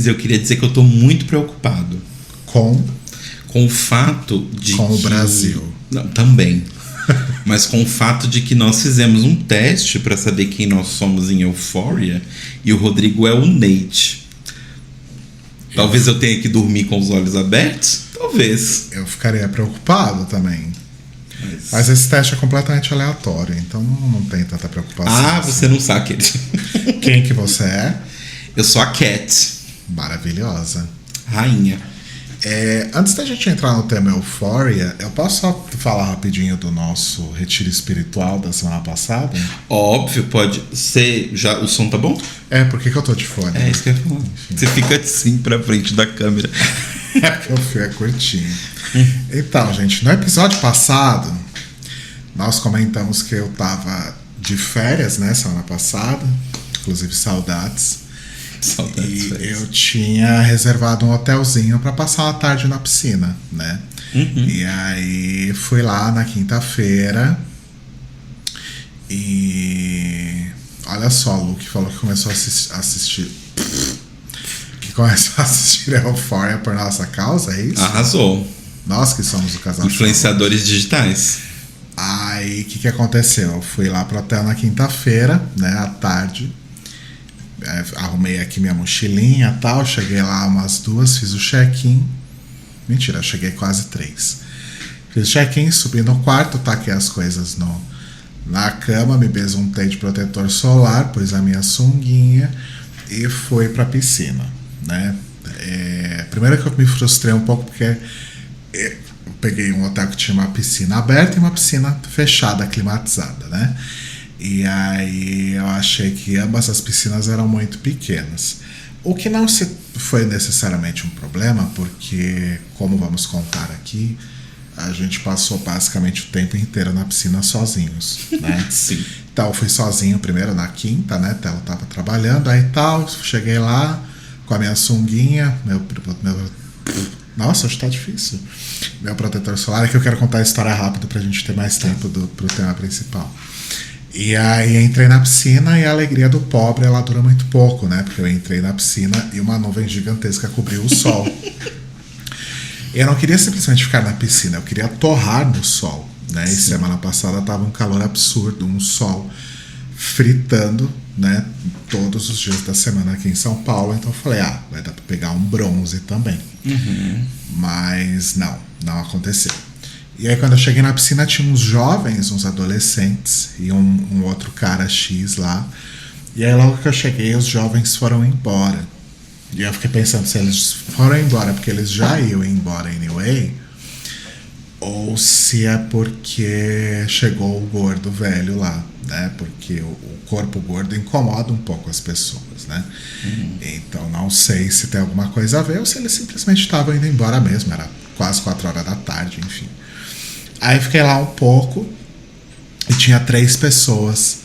Cris, eu queria dizer que eu tô muito preocupado Com o fato de o Brasil. Não, também. Mas com o fato de que nós fizemos um teste pra saber quem nós somos em Euphoria e o Rodrigo é o Nate. Talvez eu tenha que dormir com os olhos abertos? Talvez. Eu ficaria preocupado também. Mas esse teste é completamente aleatório, então não tem tanta preocupação. Ah, assim. você não sabe, querido. Quem que você é? Eu sou a Cat. Maravilhosa. Rainha. Antes da gente entrar no tema Euphoria, eu posso só falar rapidinho do nosso retiro espiritual da semana passada? Óbvio, pode ser. Já, o som tá bom? Por que eu tô de fone? É isso que eu ia falar. Você fica assim pra frente da câmera. Porque o fio é curtinho. Então, gente, no episódio passado, nós comentamos que eu tava de férias, né, semana passada. Inclusive, saudades. E eu tinha reservado um hotelzinho pra passar uma tarde na piscina, né? E aí fui lá na quinta-feira e olha só, o Luke falou que começou a assistir que começou a assistir Euphoria por nossa causa, é isso? Arrasou. Nós que somos o casal influenciadores digitais. Aí o que aconteceu? Eu fui lá pro hotel na quinta-feira, né, à tarde. Arrumei aqui minha mochilinha e tal. Cheguei lá umas 2, fiz o check-in. Mentira, cheguei quase 3. Fiz o check-in, subi no quarto, taquei as coisas na cama, me besuntei de protetor solar, pus a minha sunguinha e fui pra piscina, né? Primeiro que eu me frustrei um pouco porque eu peguei um hotel que tinha uma piscina aberta e uma piscina fechada, climatizada, né? E aí eu achei que ambas as piscinas eram muito pequenas. O que não foi necessariamente um problema, porque, como vamos contar aqui, a gente passou basicamente o tempo inteiro na piscina sozinhos, né? Sim. Então eu fui sozinho primeiro na quinta, né? Ela tava trabalhando, aí tal, cheguei lá com a minha sunguinha, nossa, hoje tá difícil. Meu protetor solar, é que eu quero contar a história rápido pra gente ter mais tempo pro tema principal. E aí entrei na piscina e a alegria do pobre, ela dura muito pouco, né? Porque eu entrei na piscina e uma nuvem gigantesca cobriu o sol. Eu não queria simplesmente ficar na piscina, eu queria torrar no sol, né? E semana passada tava um calor absurdo, um sol fritando, né? Todos os dias da semana aqui em São Paulo. Então eu falei, vai dar pra pegar um bronze também. Mas não aconteceu. E aí quando eu cheguei na piscina tinha uns jovens, uns adolescentes e um outro cara X lá. E aí logo que eu cheguei os jovens foram embora. E eu fiquei pensando se eles foram embora porque eles já iam embora anyway, ou se é porque chegou o gordo velho lá, né? Porque o corpo gordo incomoda um pouco as pessoas, né? Então não sei se tem alguma coisa a ver ou se eles simplesmente estavam indo embora mesmo. Era quase 4 horas da tarde, enfim. Aí fiquei lá um pouco e tinha 3 pessoas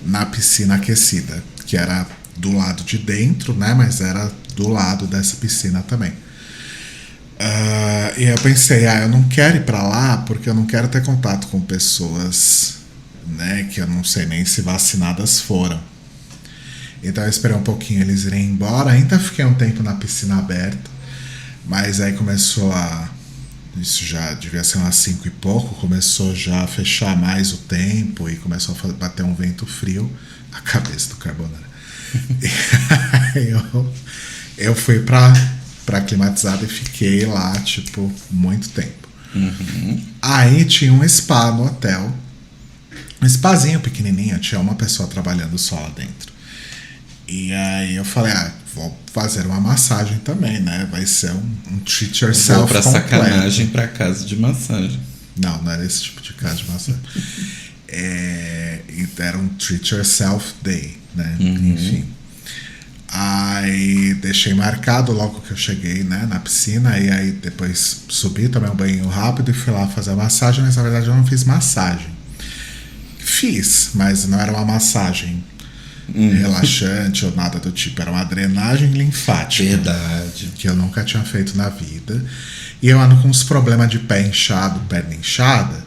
na piscina aquecida, que era do lado de dentro, né? Mas era do lado dessa piscina também. E eu pensei, eu não quero ir pra lá porque eu não quero ter contato com pessoas, né, que eu não sei nem se vacinadas foram. Então eu esperei um pouquinho eles irem embora. Ainda fiquei um tempo na piscina aberta, mas aí começou isso já devia ser umas 5 e pouco, começou já a fechar mais o tempo e começou a bater um vento frio. A cabeça do Carbonara. eu fui pra climatizada e fiquei lá, tipo, muito tempo. Aí tinha um spa no hotel, um spazinho pequenininho, tinha uma pessoa trabalhando só lá dentro. E aí eu falei, vou fazer uma massagem também, né? Vai ser um treat yourself vou pra completo. sacanagem pra casa de massagem. Não era esse tipo de casa de massagem. Era um treat yourself day, né? Enfim. Aí deixei marcado logo que eu cheguei, né, na piscina. E aí depois subi, tomei um banho rápido e fui lá fazer a massagem. Mas na verdade eu não fiz massagem. Fiz, mas não era uma massagem relaxante ou nada do tipo. Era uma drenagem linfática. Verdade. Que eu nunca tinha feito na vida. E eu ando com uns problemas de pé inchado, perna inchada,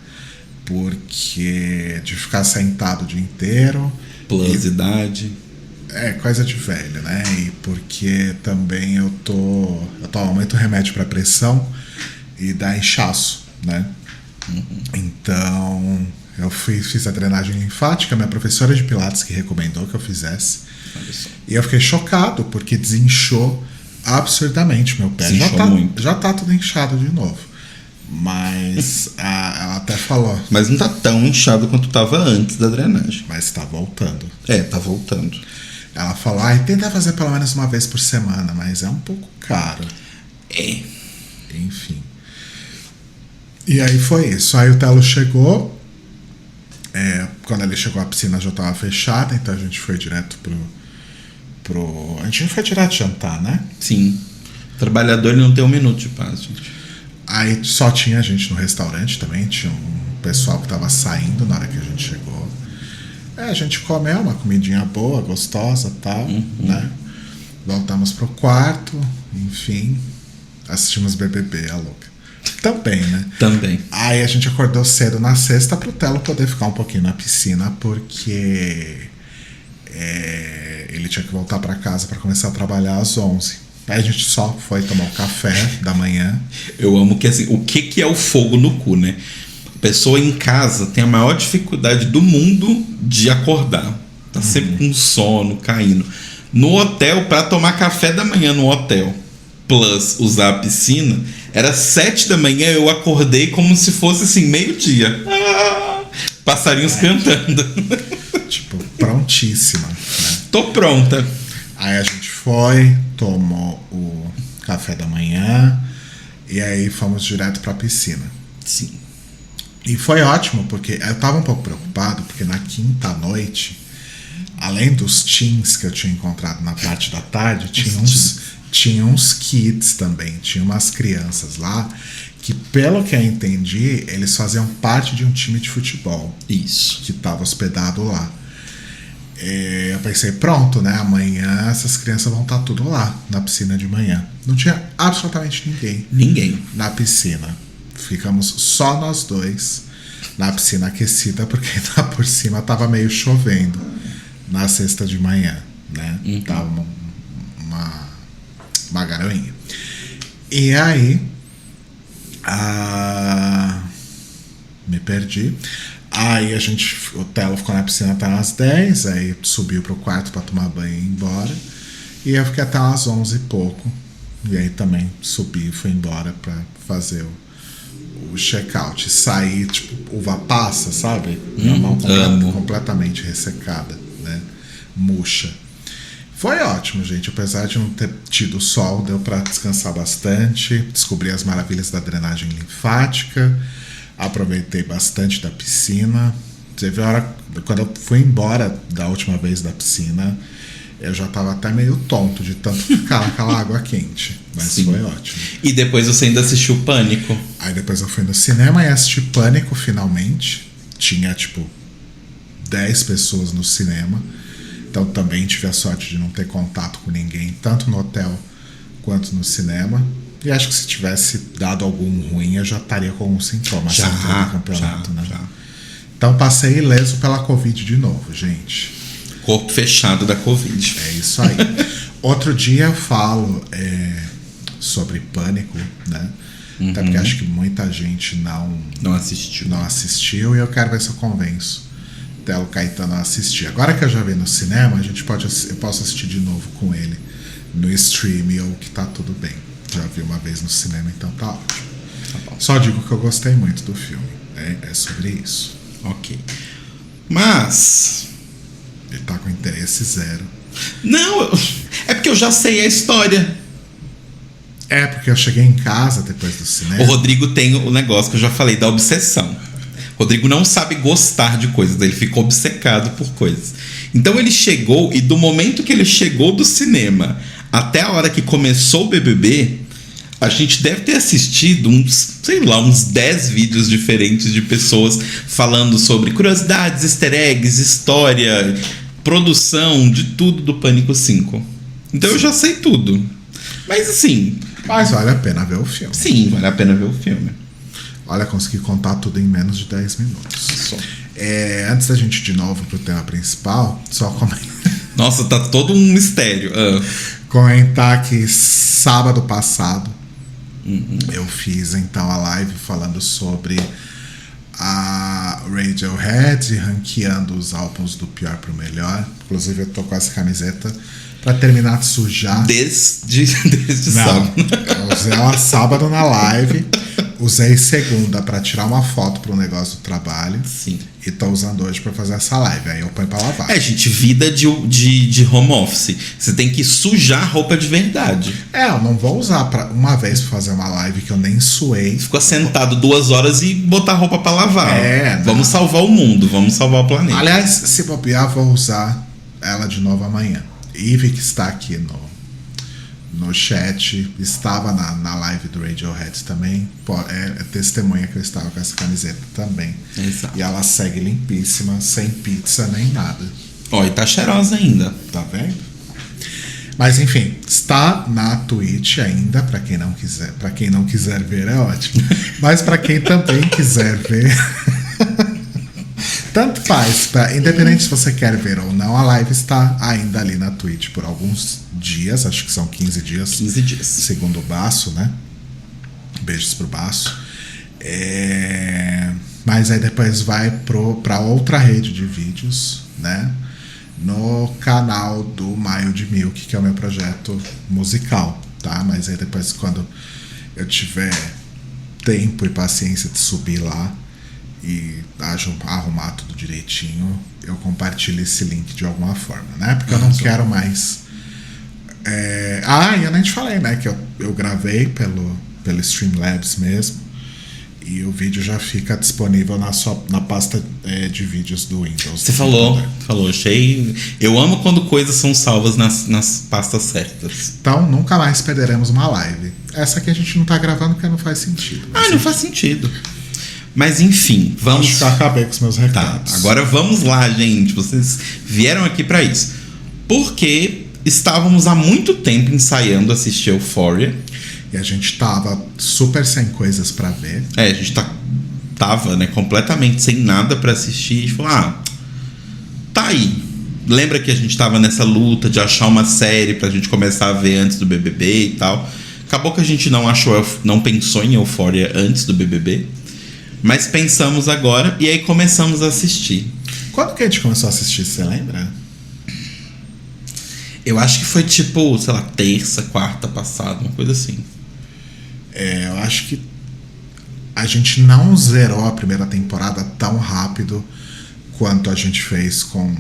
porque de ficar sentado o dia inteiro. Plus idade. É, coisa de velho, né? E porque também eu tomo muito remédio pra pressão e dá inchaço, né? Então, eu fiz a drenagem linfática, minha professora de pilates que recomendou que eu fizesse. E eu fiquei chocado, porque desinchou absurdamente meu pé. Já tá tudo inchado de novo. Mas ela até falou. Mas não tá tão inchado quanto tava antes da drenagem. Mas tá voltando. Tá voltando. Ela falou, tenta fazer pelo menos uma vez por semana, mas é um pouco caro. Enfim. E aí foi isso. Aí o Telo chegou. Quando ele chegou, a piscina já estava fechada, então a gente foi direto pro. A gente não foi direto jantar, né? Sim. O trabalhador não tem um minuto de paz, gente. Aí só tinha gente no restaurante também, tinha um pessoal que tava saindo na hora que a gente chegou. A gente comeu uma comidinha boa, gostosa e tal, né? Voltamos pro quarto, enfim, assistimos BBB, a louca. Também, né? Também. Aí a gente acordou cedo na sexta pro Telo poder ficar um pouquinho na piscina, porque ele tinha que voltar pra casa pra começar a trabalhar às 11. Aí a gente só foi tomar o café da manhã. Eu amo que assim, o que é o fogo no cu, né? A pessoa em casa tem a maior dificuldade do mundo de acordar. Tá sempre com sono, caindo. No hotel, pra tomar café da manhã no hotel, plus usar a piscina, era 7 da manhã, eu acordei como se fosse assim, meio-dia. Passarinhos cantando. Tipo, prontíssima, né? Tô pronta. Aí a gente foi, tomou o café da manhã e aí fomos direto pra piscina. Sim. E foi ótimo, porque eu tava um pouco preocupado, porque na quinta noite, além dos teens que eu tinha encontrado na parte da tarde, tinha uns kids também, tinha umas crianças lá que, pelo que eu entendi, eles faziam parte de um time de futebol. Isso. Que tava hospedado lá. Eu pensei, pronto, né? Amanhã essas crianças vão estar tudo lá, na piscina de manhã. Não tinha absolutamente ninguém na piscina. Ficamos só nós dois na piscina aquecida, porque lá por cima tava meio chovendo na sexta de manhã, né? Tava uma garoinha. E aí me perdi. Aí o Telo ficou na piscina até umas 10, aí subiu pro quarto pra tomar banho e ir embora. E eu fiquei até umas 11 e pouco. E aí também subi e fui embora pra fazer o check-out. Saí, tipo, uva passa, sabe? Minha mão completamente ressecada, né? Murcha. Foi ótimo, gente. Apesar de não ter tido sol, deu pra descansar bastante. Descobri as maravilhas da drenagem linfática. Aproveitei bastante da piscina. Teve hora, quando eu fui embora da última vez da piscina, eu já tava até meio tonto de tanto ficar naquela água quente. Mas sim, foi ótimo. E depois você ainda assistiu Pânico? Aí depois eu fui no cinema e assisti Pânico finalmente. Tinha tipo 10 pessoas no cinema. Então também tive a sorte de não ter contato com ninguém, tanto no hotel quanto no cinema. E acho que se tivesse dado algum ruim, eu já estaria com um sintoma no campeonato, né? Já. Então passei ileso pela Covid de novo, gente. Corpo fechado da Covid. É isso aí. Outro dia eu falo sobre Pânico, né? Até porque acho que muita gente não assistiu e eu quero ver se eu convenço Telo Caetano a assistir. Agora que eu já vi no cinema, eu posso assistir de novo com ele no stream ou que tá tudo bem. Já vi uma vez no cinema, então tá ótimo. Só digo que eu gostei muito do filme. É sobre isso. Ok. Mas ele tá com interesse zero. Não, é porque eu já sei a história. É, porque eu cheguei em casa depois do cinema. O Rodrigo tem o negócio que eu já falei da obsessão. O Rodrigo não sabe gostar de coisas, ele fica obcecado por coisas. Então ele chegou, e do momento que ele chegou do cinema até a hora que começou o BBB, a gente deve ter assistido uns 10 vídeos diferentes de pessoas falando sobre curiosidades, easter eggs, história, produção, de tudo do Pânico 5. Então eu já sei tudo. Mas assim... Mas vale a pena ver o filme. Sim, vale a pena ver o filme. Olha, consegui contar tudo em menos de 10 minutos. Antes da gente ir de novo pro tema principal, só Nossa, tá todo um mistério. Comentar que sábado passado eu fiz então a live falando sobre a Radiohead, ranqueando os álbuns do pior pro melhor. Inclusive eu tô com essa camiseta pra terminar de sujar. Desde Não, sábado. eu usei ela sábado na live, usei segunda pra tirar uma foto pro negócio do trabalho. Sim. E tô usando hoje pra fazer essa live. Aí eu ponho pra lavar. Gente, vida de home office. Você tem que sujar a roupa de verdade. Eu não vou usar uma vez pra fazer uma live que eu nem suei. Ficou sentado 2 horas e botar a roupa pra lavar. Vamos não. salvar o mundo, vamos salvar o planeta. Aliás, se bobear, vou usar ela de novo amanhã. Ivy, que está aqui no chat, estava na live do Radiohead também. É testemunha que eu estava com essa camiseta também. Exato. E ela segue limpíssima, sem pizza nem nada. Ó, e tá cheirosa ainda. Tá vendo? Mas enfim, está na Twitch ainda, para quem não quiser ver é ótimo. Mas para quem também quiser ver, tanto faz, independente se você quer ver ou não, a live está ainda ali na Twitch por alguns dias, acho que são 15 dias. 15 dias. Segundo o Baço, né? Beijos pro Baço. Mas aí depois vai pra outra rede de vídeos, né? No canal do Maio de Milk, que é o meu projeto musical, tá? Mas aí depois, quando eu tiver tempo e paciência de subir lá e arrumar tudo direitinho, eu compartilho esse link de alguma forma, né? Porque eu não quero mais. E eu nem te falei, né? Que eu gravei pelo Streamlabs mesmo. E o vídeo já fica disponível na pasta de vídeos do Windows. Você falou, achei. Eu amo quando coisas são salvas nas pastas certas. Então nunca mais perderemos uma live. Essa aqui a gente não tá gravando porque não faz sentido. Não faz sentido. Mas enfim, vamos. Acho que acabei com os meus recados. Tá, agora vamos lá, gente. Vocês vieram aqui pra isso. Porque estávamos há muito tempo ensaiando assistir Euphoria. E a gente tava super sem coisas pra ver. A gente tava, né, completamente sem nada pra assistir. E falou, tá aí. Lembra que a gente tava nessa luta de achar uma série pra gente começar a ver antes do BBB e tal. Acabou que a gente não pensou em Euphoria antes do BBB. Mas pensamos agora e aí começamos a assistir. Quando que a gente começou a assistir, você lembra? Eu acho que foi tipo, sei lá, terça, quarta passada, uma coisa assim. Eu acho que a gente não zerou a primeira temporada tão rápido quanto a gente fez com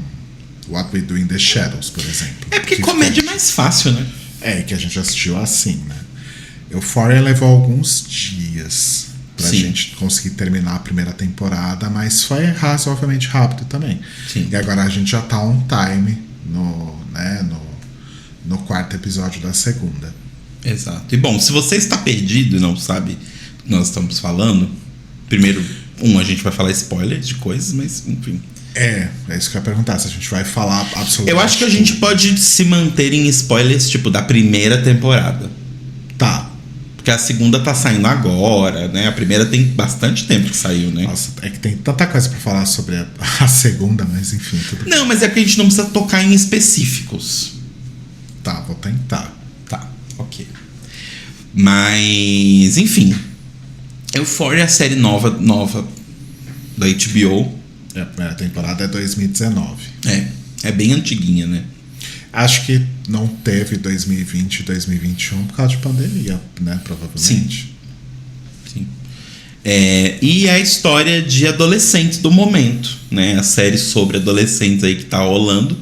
What We Do in the Shadows, por exemplo. Porque comédia é mais fácil, né? Que a gente assistiu assim, né? Euphoria levou alguns dias pra gente conseguir terminar a primeira temporada, mas foi razoavelmente rápido também. Sim. E agora a gente já tá on time no quarto episódio da segunda. Exato. E bom, se você está perdido e não sabe do que nós estamos falando, primeiro, a gente vai falar spoilers de coisas, mas enfim. É isso que eu ia perguntar, se a gente vai falar absolutamente. Eu acho que a gente pode se manter em spoilers, tipo, da primeira temporada. Tá. Porque a segunda tá saindo agora, né? A primeira tem bastante tempo que saiu, né? Nossa, é que tem tanta coisa pra falar sobre a segunda, mas enfim, tudo Não, mas é porque a gente não precisa tocar em específicos. Tá, vou tentar. Tá, ok. Mas, enfim. Euphoria é a série nova da HBO. A primeira temporada é 2019. É bem antiguinha, né? Acho que não teve 2020 e 2021 por causa de pandemia, né? Provavelmente. Sim. E é a história de adolescentes do momento, né? A série sobre adolescentes aí que tá rolando.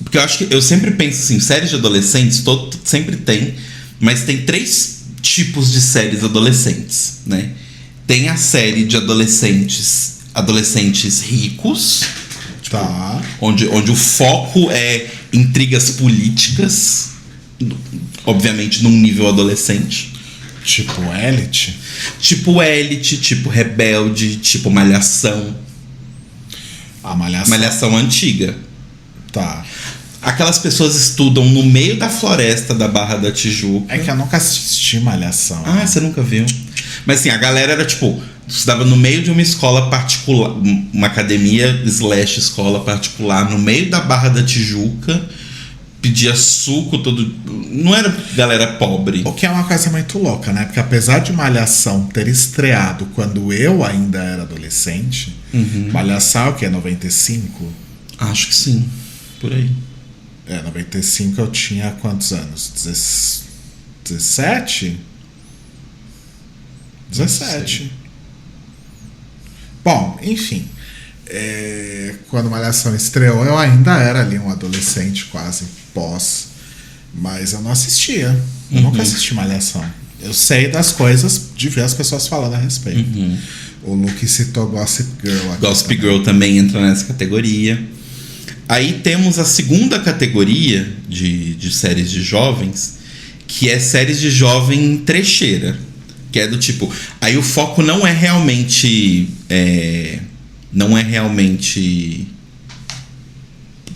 Porque eu sempre penso assim, séries de adolescentes, sempre tem, mas tem 3 tipos de séries adolescentes, né? Tem a série de adolescentes ricos, Tá. onde o foco é intrigas políticas, obviamente num nível adolescente. Tipo Elite? Tipo Elite, tipo Rebelde, tipo Malhação. A Malhação. Malhação antiga. Tá. Aquelas pessoas estudam no meio da floresta da Barra da Tijuca. É que eu nunca assisti Malhação. Você nunca viu? Mas assim, a galera era tipo estudava no meio de uma escola particular, uma academia / escola particular, no meio da Barra da Tijuca, pedia suco todo. Não era galera pobre. O que é uma coisa muito louca, né? Porque apesar de Malhação ter estreado quando eu ainda era adolescente, Malhação, o que é 95? Acho que sim, por aí. 95 eu tinha quantos anos? 17? 17. Bom, enfim. Quando Malhação estreou, eu ainda era ali um adolescente quase pós. Mas eu não assistia. Eu nunca assisti Malhação. Eu sei das coisas de ver as pessoas falando a respeito. O Luke citou Gossip Girl. Gossip Girl também entra nessa categoria. Aí temos a segunda categoria de séries de jovens, que é séries de jovem trecheira. Que é do tipo... Aí o foco não é realmente... não é realmente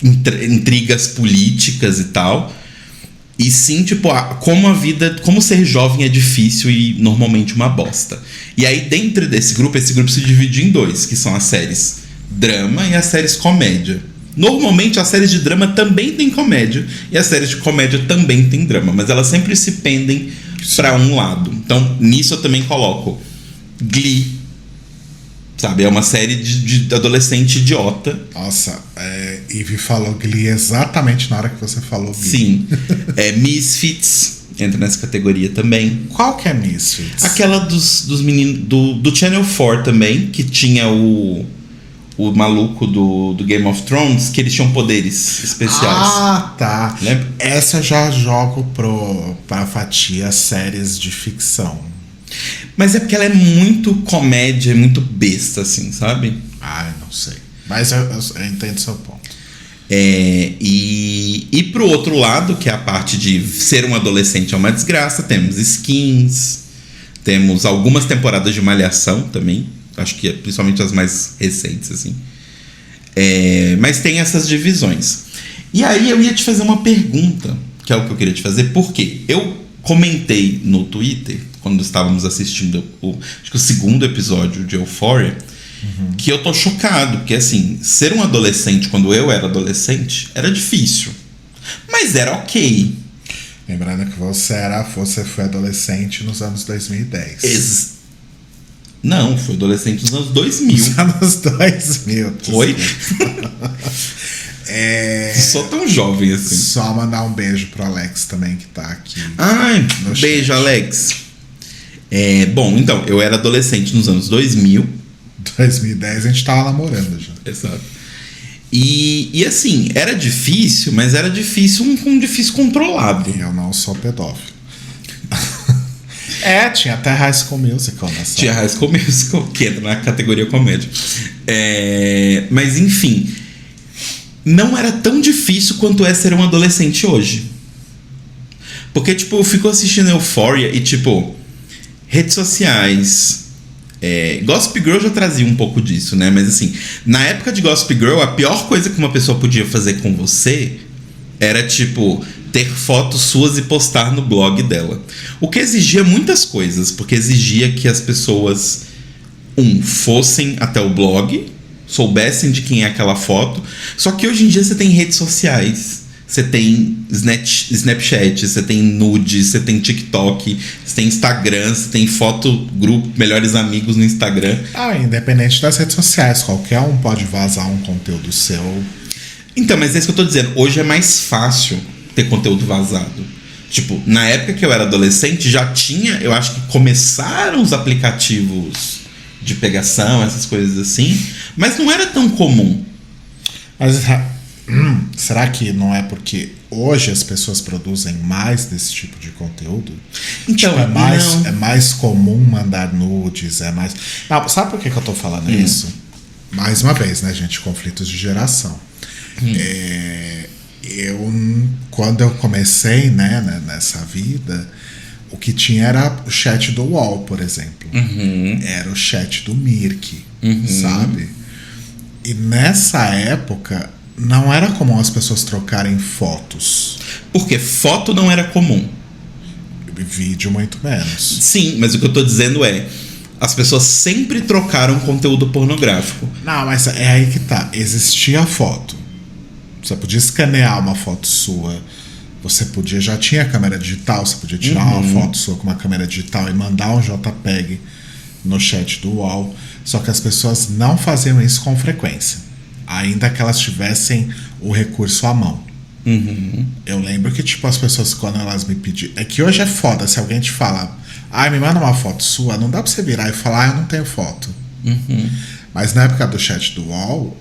intrigas políticas e tal. E sim, tipo, como ser jovem é difícil e normalmente uma bosta. E aí dentro desse grupo, esse grupo se divide em dois, que são as séries drama e as séries comédia. Normalmente as séries de drama também tem comédia e as séries de comédia também tem drama, mas elas sempre se pendem para um lado. Então nisso eu também coloco Glee, sabe? É uma série de adolescente idiota. Nossa, Ivy falou Glee exatamente na hora que você falou Glee. Sim. Misfits entra nessa categoria também. Qual que é Misfits? Aquela dos meninos do Channel 4 também, que tinha o maluco do Game of Thrones, que eles tinham poderes especiais. Ah, tá. Lembra? Essa eu já jogo pra fatia séries de ficção. Mas é porque ela é muito comédia, muito besta, assim, sabe? Ah, eu não sei. Mas eu entendo o seu ponto. E pro outro lado, que é a parte de ser um adolescente é uma desgraça, temos Skins, temos algumas temporadas de Malhação também. Acho que principalmente as mais recentes, assim. Mas tem essas divisões. E aí eu ia te fazer uma pergunta, que é o que eu queria te fazer. Por quê? Eu comentei no Twitter, quando estávamos assistindo acho que o segundo episódio de Euphoria, que eu tô chocado. Porque, assim, ser um adolescente quando eu era adolescente era difícil. Mas era ok. Lembrando que você foi adolescente nos anos 2010. Não, foi adolescente nos anos 2000. Nos anos 2000. Foi? Sou tão jovem assim. Só mandar um beijo pro Alex também, que tá aqui. Ai, beijo, chat. Alex. Bom, então, eu era adolescente nos anos 2000. 2010 a gente tava namorando já. Exato. E assim, era difícil, mas era difícil um difícil controlado. E eu não sou pedófilo. Tinha até High School Musical nessa. Tinha High School Musical, que entra na categoria comédia. Mas enfim, não era tão difícil quanto é ser um adolescente hoje. Porque, tipo, eu fico assistindo Euphoria e, tipo, redes sociais. Gossip Girl já trazia um pouco disso, né? Mas assim, na época de Gossip Girl, a pior coisa que uma pessoa podia fazer com você era, tipo, ter fotos suas e postar no blog dela. O que exigia muitas coisas, porque exigia que as pessoas fossem até o blog, soubessem de quem é aquela foto. Só que hoje em dia você tem redes sociais, você tem Snapchat, você tem nude, você tem TikTok, você tem Instagram, você tem foto, grupo, melhores amigos no Instagram. Independente das redes sociais, qualquer um pode vazar um conteúdo seu. Então, mas é isso que eu tô dizendo. Hoje é mais fácil ter conteúdo vazado. Tipo, na época que eu era adolescente, já tinha, eu acho que começaram os aplicativos de pegação, essas coisas assim, mas não era tão comum. Mas será que não é porque hoje as pessoas produzem mais desse tipo de conteúdo? Então, tipo, é mais comum mandar nudes, é mais... Não, sabe por que eu tô falando isso? Mais uma vez, né, gente? Conflitos de geração. Quando eu comecei, né, nessa vida, o que tinha era o chat do UOL, por exemplo. Era o chat do Mirk, sabe? E nessa época não era comum as pessoas trocarem fotos. Porque foto não era comum. Vídeo muito menos. Sim, mas o que eu tô dizendo é, As pessoas sempre trocaram conteúdo pornográfico. Não, mas é aí que tá. Existia a foto. Você podia escanear uma foto sua. Você podia, já tinha câmera digital, você podia tirar uma foto sua com uma câmera digital e mandar um JPEG no chat do UOL. Só que as pessoas não faziam isso com frequência, ainda que elas tivessem o recurso à mão. Eu lembro que, tipo, as pessoas, quando elas me pediam... É que hoje é foda, se alguém te fala, me manda uma foto sua, não dá pra você virar e falar, eu não tenho foto. Mas na época do chat do UOL,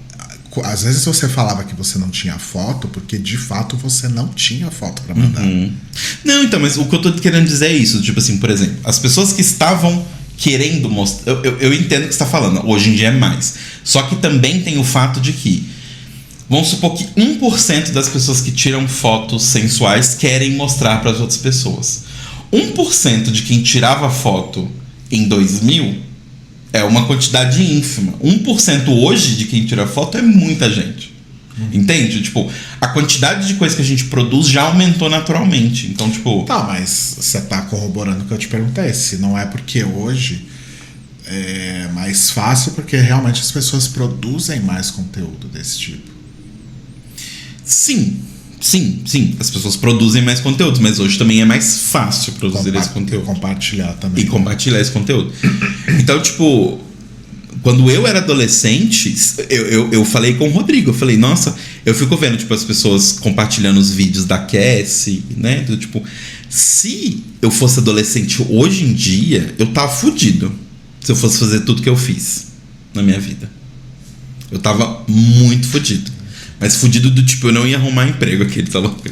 às vezes você falava que você não tinha foto porque de fato você não tinha foto pra mandar. Não, então, mas o que eu tô querendo dizer é isso. Tipo assim, por exemplo, as pessoas que estavam querendo mostrar... Eu entendo o que você tá falando. Hoje em dia é mais. Só que também tem o fato de que, vamos supor que 1% das pessoas que tiram fotos sensuais querem mostrar para as outras pessoas. 1% de quem tirava foto em 2000 é uma quantidade ínfima. 1% hoje de quem tira foto é muita gente. Entende? Tipo, a quantidade de coisa que a gente produz já aumentou naturalmente. Então, tipo... Tá, mas você tá corroborando o que eu te perguntei. Se não é porque hoje é mais fácil, porque realmente as pessoas produzem mais conteúdo desse tipo. Sim. As pessoas produzem mais conteúdo, mas hoje também é mais fácil produzir esse conteúdo. E compartilhar também. E compartilhar esse conteúdo. Então, tipo... Quando eu era adolescente, eu falei com o Rodrigo. Eu falei, nossa, eu fico vendo, tipo, as pessoas compartilhando os vídeos da Cassie, né? Do, tipo, se eu fosse adolescente hoje em dia, eu tava fudido. Se eu fosse fazer tudo que eu fiz na minha vida. Eu tava muito fudido. Mas fudido do tipo, eu não ia arrumar emprego, aquele tá louco.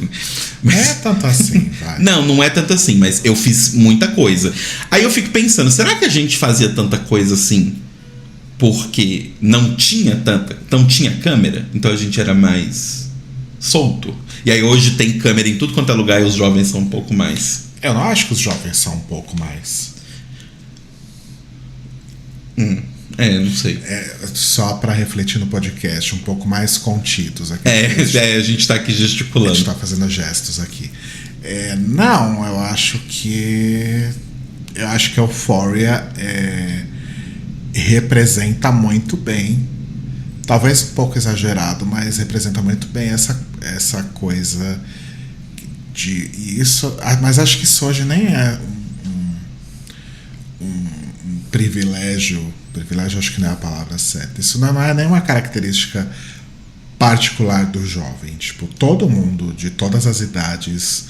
Não é tanto assim, vai. Não é tanto assim, mas eu fiz muita coisa. Aí eu fico pensando, será que a gente fazia tanta coisa assim porque não tinha câmera? Então a gente era mais solto. E aí hoje tem câmera em tudo quanto é lugar e os jovens são um pouco mais... Eu não acho que os jovens são um pouco mais. Não sei. Só pra refletir no podcast, um pouco mais contidos aqui. A gente tá aqui gesticulando. A gente tá fazendo gestos aqui. Não, eu acho que a Euphoria representa muito bem, talvez um pouco exagerado, mas representa muito bem essa coisa de isso. Mas acho que isso hoje nem é um privilégio. Privilégio acho que não é a palavra certa. Isso não é nenhuma característica particular do jovem. Tipo, todo mundo de todas as idades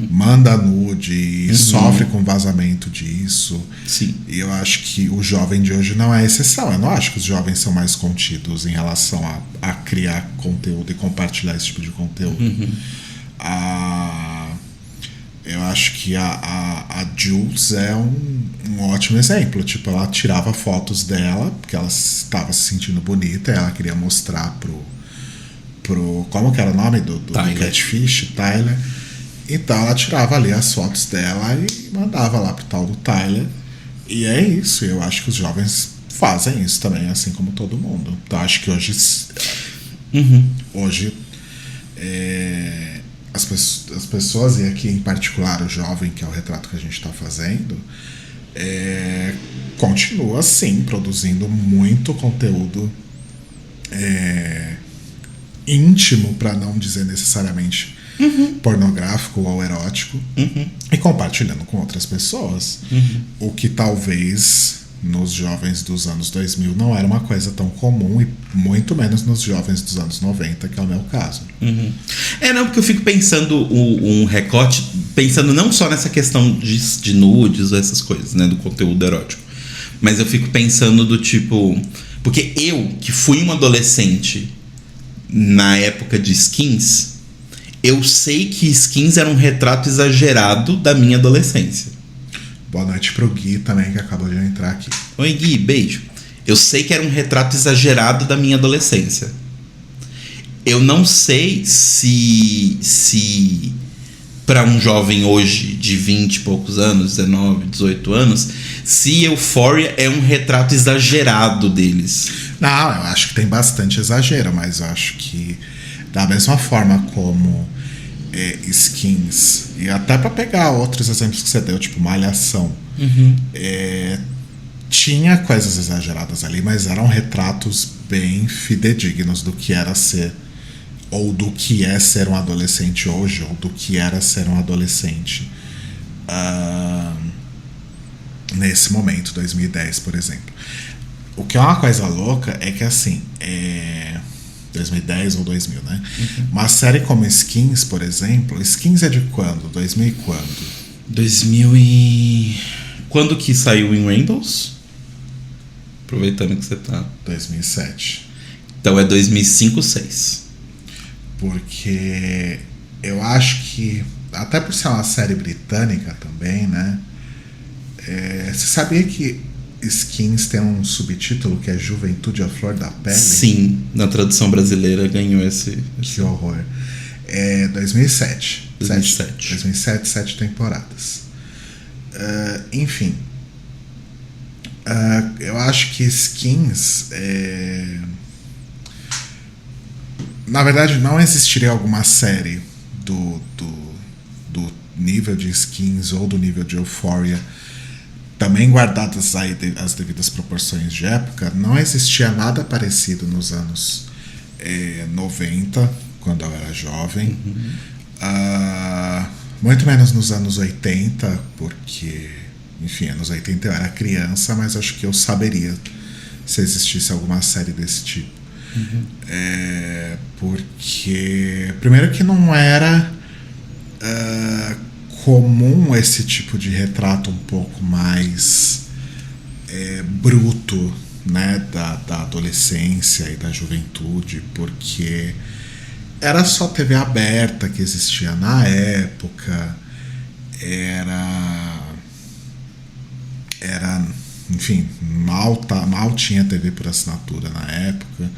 manda nude e sofre com vazamento disso. Sim. E eu acho que o jovem de hoje não é exceção. Eu não acho que os jovens são mais contidos em relação a criar conteúdo e compartilhar esse tipo de conteúdo. Eu acho que a Jules é um ótimo exemplo. Tipo, ela tirava fotos dela porque ela estava se sentindo bonita e ela queria mostrar pro como que era o nome do Catfish, Tyler. Então ela tirava ali as fotos dela e mandava lá pro tal do Tyler. E é isso. Eu acho que os jovens fazem isso também, assim como todo mundo. Então acho que hoje as pessoas, e aqui em particular o jovem, que é o retrato que a gente está fazendo, continua sim produzindo muito conteúdo íntimo, para não dizer necessariamente pornográfico ou erótico, e compartilhando com outras pessoas, o que talvez nos jovens dos anos 2000 não era uma coisa tão comum, e muito menos nos jovens dos anos 90, que é o meu caso. Porque eu fico pensando um recorte, pensando não só nessa questão de nudes ou essas coisas, né, do conteúdo erótico, mas eu fico pensando do tipo, porque eu, que fui um adolescente na época de Skins, eu sei que Skins era um retrato exagerado da minha adolescência. Boa noite pro Gui também, que acabou de entrar aqui. Oi, Gui, beijo. Eu sei que era um retrato exagerado da minha adolescência. Eu não sei se para um jovem hoje de 20 e poucos anos, 19, 18 anos, se Euphoria é um retrato exagerado deles. Não, eu acho que tem bastante exagero, mas eu acho que da mesma forma como Skins, e até para pegar outros exemplos que você deu, tipo Malhação, tinha coisas exageradas ali, mas eram retratos bem fidedignos do que era ser, ou do que é ser um adolescente hoje, ou do que era ser um adolescente nesse momento, 2010, por exemplo. O que é uma coisa louca é que, assim, 2010 ou 2000, né? Uma série como Skins, por exemplo, Skins é de quando? 2000 e quando? 2000 e... Quando que saiu em Windows? Aproveitando que você tá... 2007. Então é 2005, 2006. Porque eu acho que, até por ser uma série britânica também, né? Você sabia que Skins tem um subtítulo que é Juventude à Flor da Pele? Sim, na tradução brasileira ganhou esse... Que horror. 2007. 2007. 2007, 7 temporadas. Enfim. Eu acho que Skins... Na verdade, não existiria alguma série do nível de Skins ou do nível de Euphoria, também guardadas aí as devidas proporções de época. Não existia nada parecido nos anos 90, quando eu era jovem. Muito menos nos anos 80, porque, enfim, anos 80 eu era criança, mas acho que eu saberia se existisse alguma série desse tipo. Porque, primeiro, que não era comum esse tipo de retrato um pouco mais bruto, né, da adolescência e da juventude, porque era só TV aberta que existia na época, enfim, mal tinha TV por assinatura na época.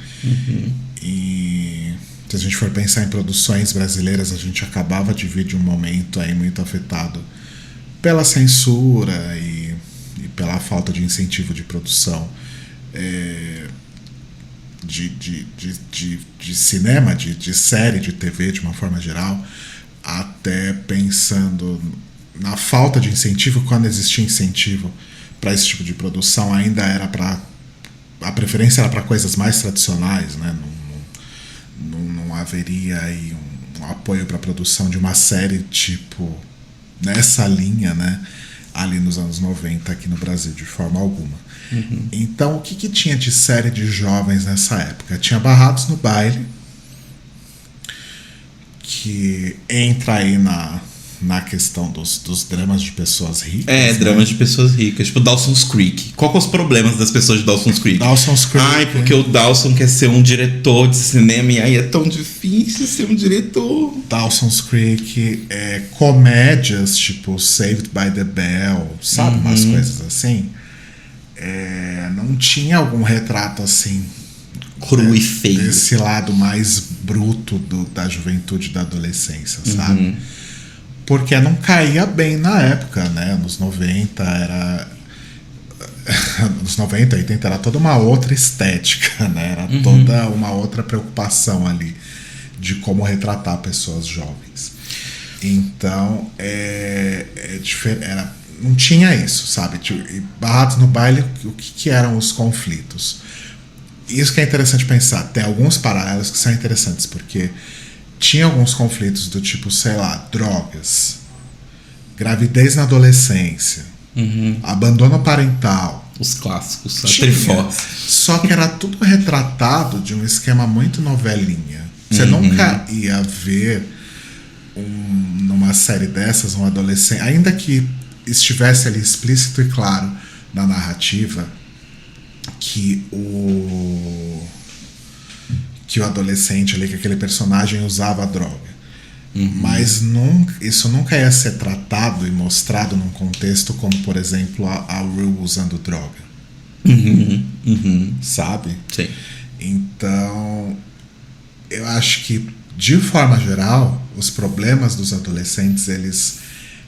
E se a gente for pensar em produções brasileiras, a gente acabava de vir de um momento aí muito afetado pela censura e pela falta de incentivo de produção de cinema, de série, de TV de uma forma geral, até pensando na falta de incentivo. Quando existia incentivo para esse tipo de produção, ainda era a preferência era para coisas mais tradicionais, né? Não haveria aí um apoio para a produção de uma série tipo nessa linha, né? Ali nos anos 90 aqui no Brasil, de forma alguma. Então, o que tinha de série de jovens nessa época? Tinha Barrados no Baile, que entra aí na questão dos dramas de pessoas ricas. Dramas de pessoas ricas. Tipo Dawson's Creek. Qual que são os problemas das pessoas de Dawson's Creek? Dawson's Creek. Porque o Dawson quer ser um diretor de cinema e aí é tão difícil ser um diretor. Dawson's Creek, comédias tipo Saved by the Bell, sabe? Umas coisas assim. Não tinha algum retrato assim cru e feio desse lado mais bruto da juventude, da adolescência, sabe? Porque não caía bem na época, né? Nos 90 nos 90, 80 era toda uma outra estética, né? Era toda uma outra preocupação ali de como retratar pessoas jovens. Então, não tinha isso, sabe? E Barrados no Baile, o que eram os conflitos? Isso que é interessante pensar. Tem alguns paralelos que são interessantes, porque tinha alguns conflitos do tipo, sei lá, drogas, gravidez na adolescência, abandono parental. Os clássicos, a Trifós. Só que era tudo retratado de um esquema muito novelinha. Você nunca ia ver numa série dessas um adolescente, ainda que estivesse ali explícito e claro na narrativa que o adolescente ali, que aquele personagem usava droga. Mas isso nunca ia ser tratado e mostrado num contexto como, por exemplo, a Rue usando droga. Sabe? Sim. Então, eu acho que, de forma geral, os problemas dos adolescentes, eles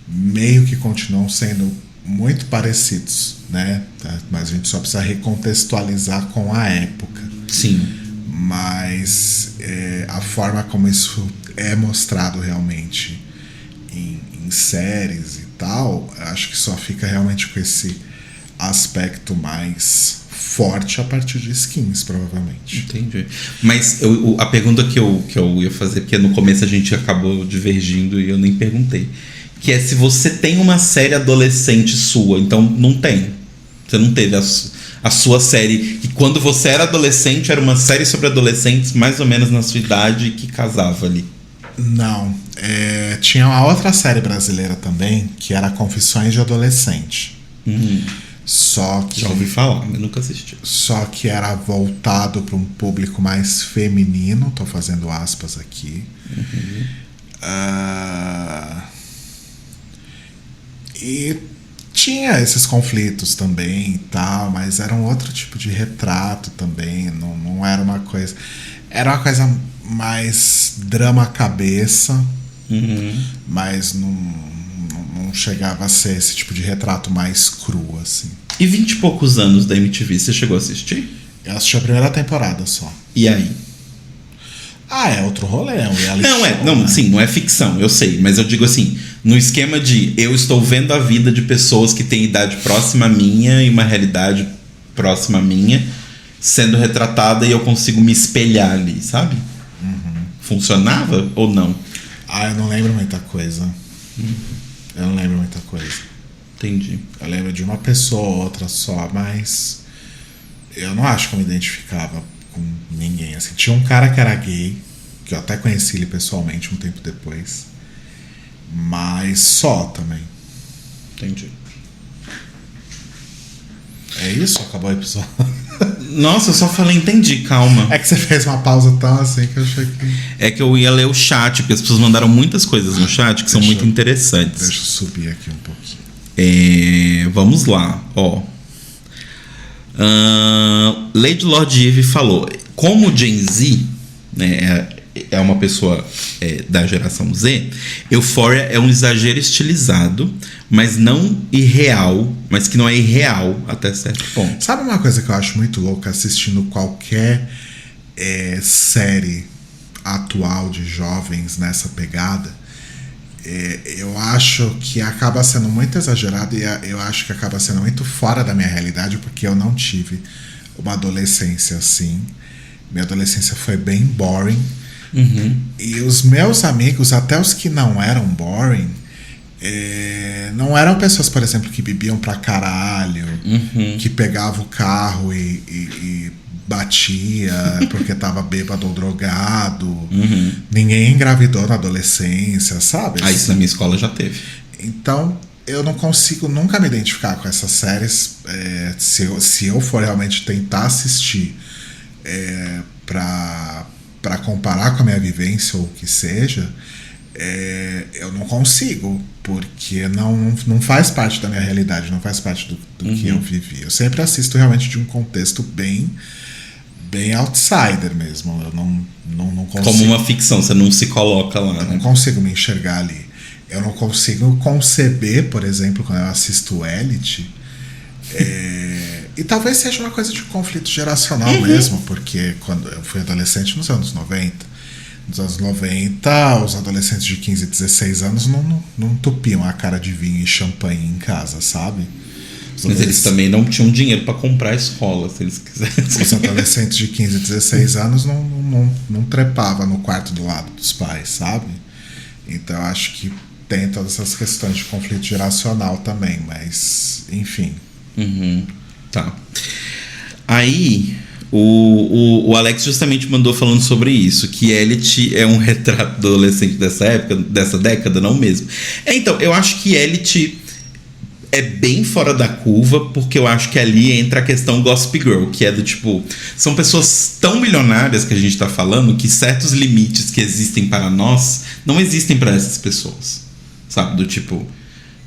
meio que continuam sendo muito parecidos, né? Mas a gente só precisa recontextualizar com a época. Sim. Mas a forma como isso é mostrado realmente em séries e tal, acho que só fica realmente com esse aspecto mais forte a partir de skins, provavelmente. Entendi. Mas a pergunta que eu ia fazer, porque no começo a gente acabou divergindo e eu nem perguntei, que é se você tem uma série adolescente sua. Então não tem. Você não teve a sua série, que quando você era adolescente era uma série sobre adolescentes mais ou menos na sua idade que casava ali. Não. Tinha uma outra série brasileira também, que era Confissões de Adolescente. Só que... Já ouvi falar, mas nunca assisti. Só que era voltado para um público mais feminino. Tô fazendo aspas aqui. E tinha esses conflitos também e tal, mas era um outro tipo de retrato também. Não era uma coisa... Era uma coisa mais drama cabeça, mas não chegava a ser esse tipo de retrato mais cru, assim. E 20 e poucos anos da MTV, você chegou a assistir? Eu assisti a primeira temporada só. E aí? É outro rolê, é um reality show, não, né? sim, não é ficção, eu sei. Mas eu digo assim, no esquema de eu estou vendo a vida de pessoas que têm idade próxima à minha e uma realidade próxima à minha sendo retratada e eu consigo me espelhar ali, sabe? Funcionava ou não? Eu não lembro muita coisa. Eu não lembro muita coisa. Entendi. Eu lembro de uma pessoa ou outra só, mas eu não acho que eu me identificava com ninguém. Assim, tinha um cara que era gay, que eu até conheci ele pessoalmente um tempo depois, mas só também. Entendi. É isso? Acabou o episódio? Nossa, eu só falei entendi, calma. É que você fez uma pausa tão assim que eu achei que... É que eu ia ler o chat, porque as pessoas mandaram muitas coisas no chat que são muito interessantes. Deixa eu subir aqui um pouquinho. Vamos lá, ó. Lady Lord Eve falou: como Gen Z, né, é uma pessoa da geração Z, Euphoria é um exagero estilizado, mas não irreal, mas que não é irreal até certo ponto. Sabe uma coisa que eu acho muito louca assistindo qualquer série atual de jovens nessa pegada? Eu acho que acaba sendo muito exagerado e eu acho que acaba sendo muito fora da minha realidade, porque eu não tive uma adolescência assim. Minha adolescência foi bem boring. E os meus amigos, até os que não eram boring, não eram pessoas, por exemplo, que bebiam pra caralho, que pegavam o carro e batia porque tava bêbado ou drogado. Ninguém engravidou na adolescência, sabe? Isso na minha escola já teve. Então eu não consigo nunca me identificar com essas séries. Se eu for realmente tentar assistir pra comparar com a minha vivência ou o que seja, eu não consigo, porque não faz parte da minha realidade, não faz parte do que eu vivi. Eu sempre assisto realmente de um contexto bem outsider mesmo. Eu não consigo. Como uma ficção, você não se coloca lá. Eu não consigo me enxergar ali. Eu não consigo conceber, por exemplo, quando eu assisto Elite. E talvez seja uma coisa de conflito geracional mesmo, porque quando eu fui adolescente nos anos 90. Nos anos 90, os adolescentes de 15 e 16 anos não entupiam a cara de vinho e champanhe em casa, sabe? Mas eles também não tinham dinheiro para comprar a escola, se eles quisessem. Os adolescentes de 15 e 16 anos não trepavam no quarto do lado dos pais, sabe? Então eu acho que tem todas essas questões de conflito geracional também, mas enfim. Tá. Aí o Alex justamente mandou falando sobre isso, que Elite é um retrato do adolescente dessa época, dessa década, não mesmo. Então, eu acho que Elite é bem fora da curva, porque eu acho que ali entra a questão Gossip Girl, que é do tipo, são pessoas tão milionárias que a gente tá falando que certos limites que existem para nós não existem para essas pessoas, sabe? Do tipo,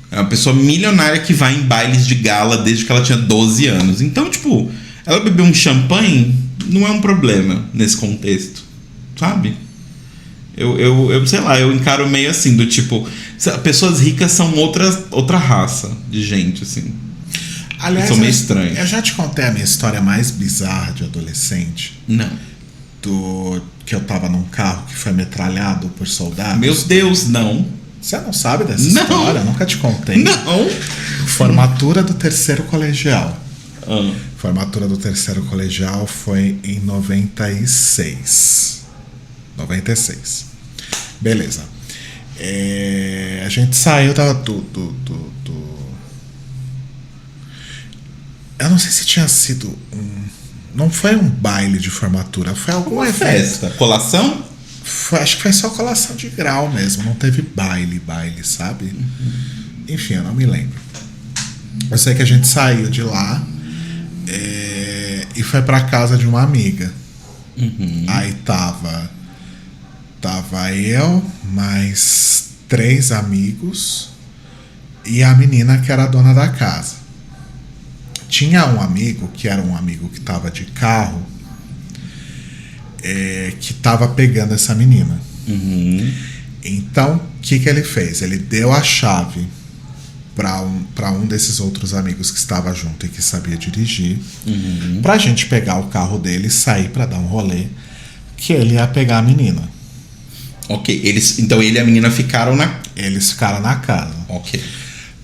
é uma pessoa milionária que vai em bailes de gala desde que ela tinha 12 anos. Então, tipo, ela beber um champanhe não é um problema nesse contexto, sabe? Eu sei lá, eu encaro meio assim, do tipo, pessoas ricas são outra raça de gente, assim. Aliás, são meio estranhos. Eu já te contei a minha história mais bizarra de adolescente. Não. Que eu tava num carro que foi metralhado por soldados. Meu Deus, não. Você não sabe dessa Não. história? Eu nunca te contei. Não! Formatura do terceiro colegial. Ah. Formatura do terceiro colegial foi em 96. 96. Beleza. A gente saiu eu não sei se tinha sido não foi um baile de formatura, foi alguma Uma festa. Colação? Acho que foi só colação de grau mesmo, não teve baile, sabe? Enfim, eu não me lembro. Eu sei que a gente saiu de lá e foi pra casa de uma amiga. Aí tava eu, mais 3 amigos e a menina que era a dona da casa. Tinha um amigo que era um amigo que tava de carro, que tava pegando essa menina. Então, o que ele fez? Ele deu a chave para um desses outros amigos que estava junto e que sabia dirigir, pra gente pegar o carro dele e sair pra dar um rolê, que ele ia pegar a menina. Ok, então ele e a menina ficaram Eles ficaram na casa. Ok.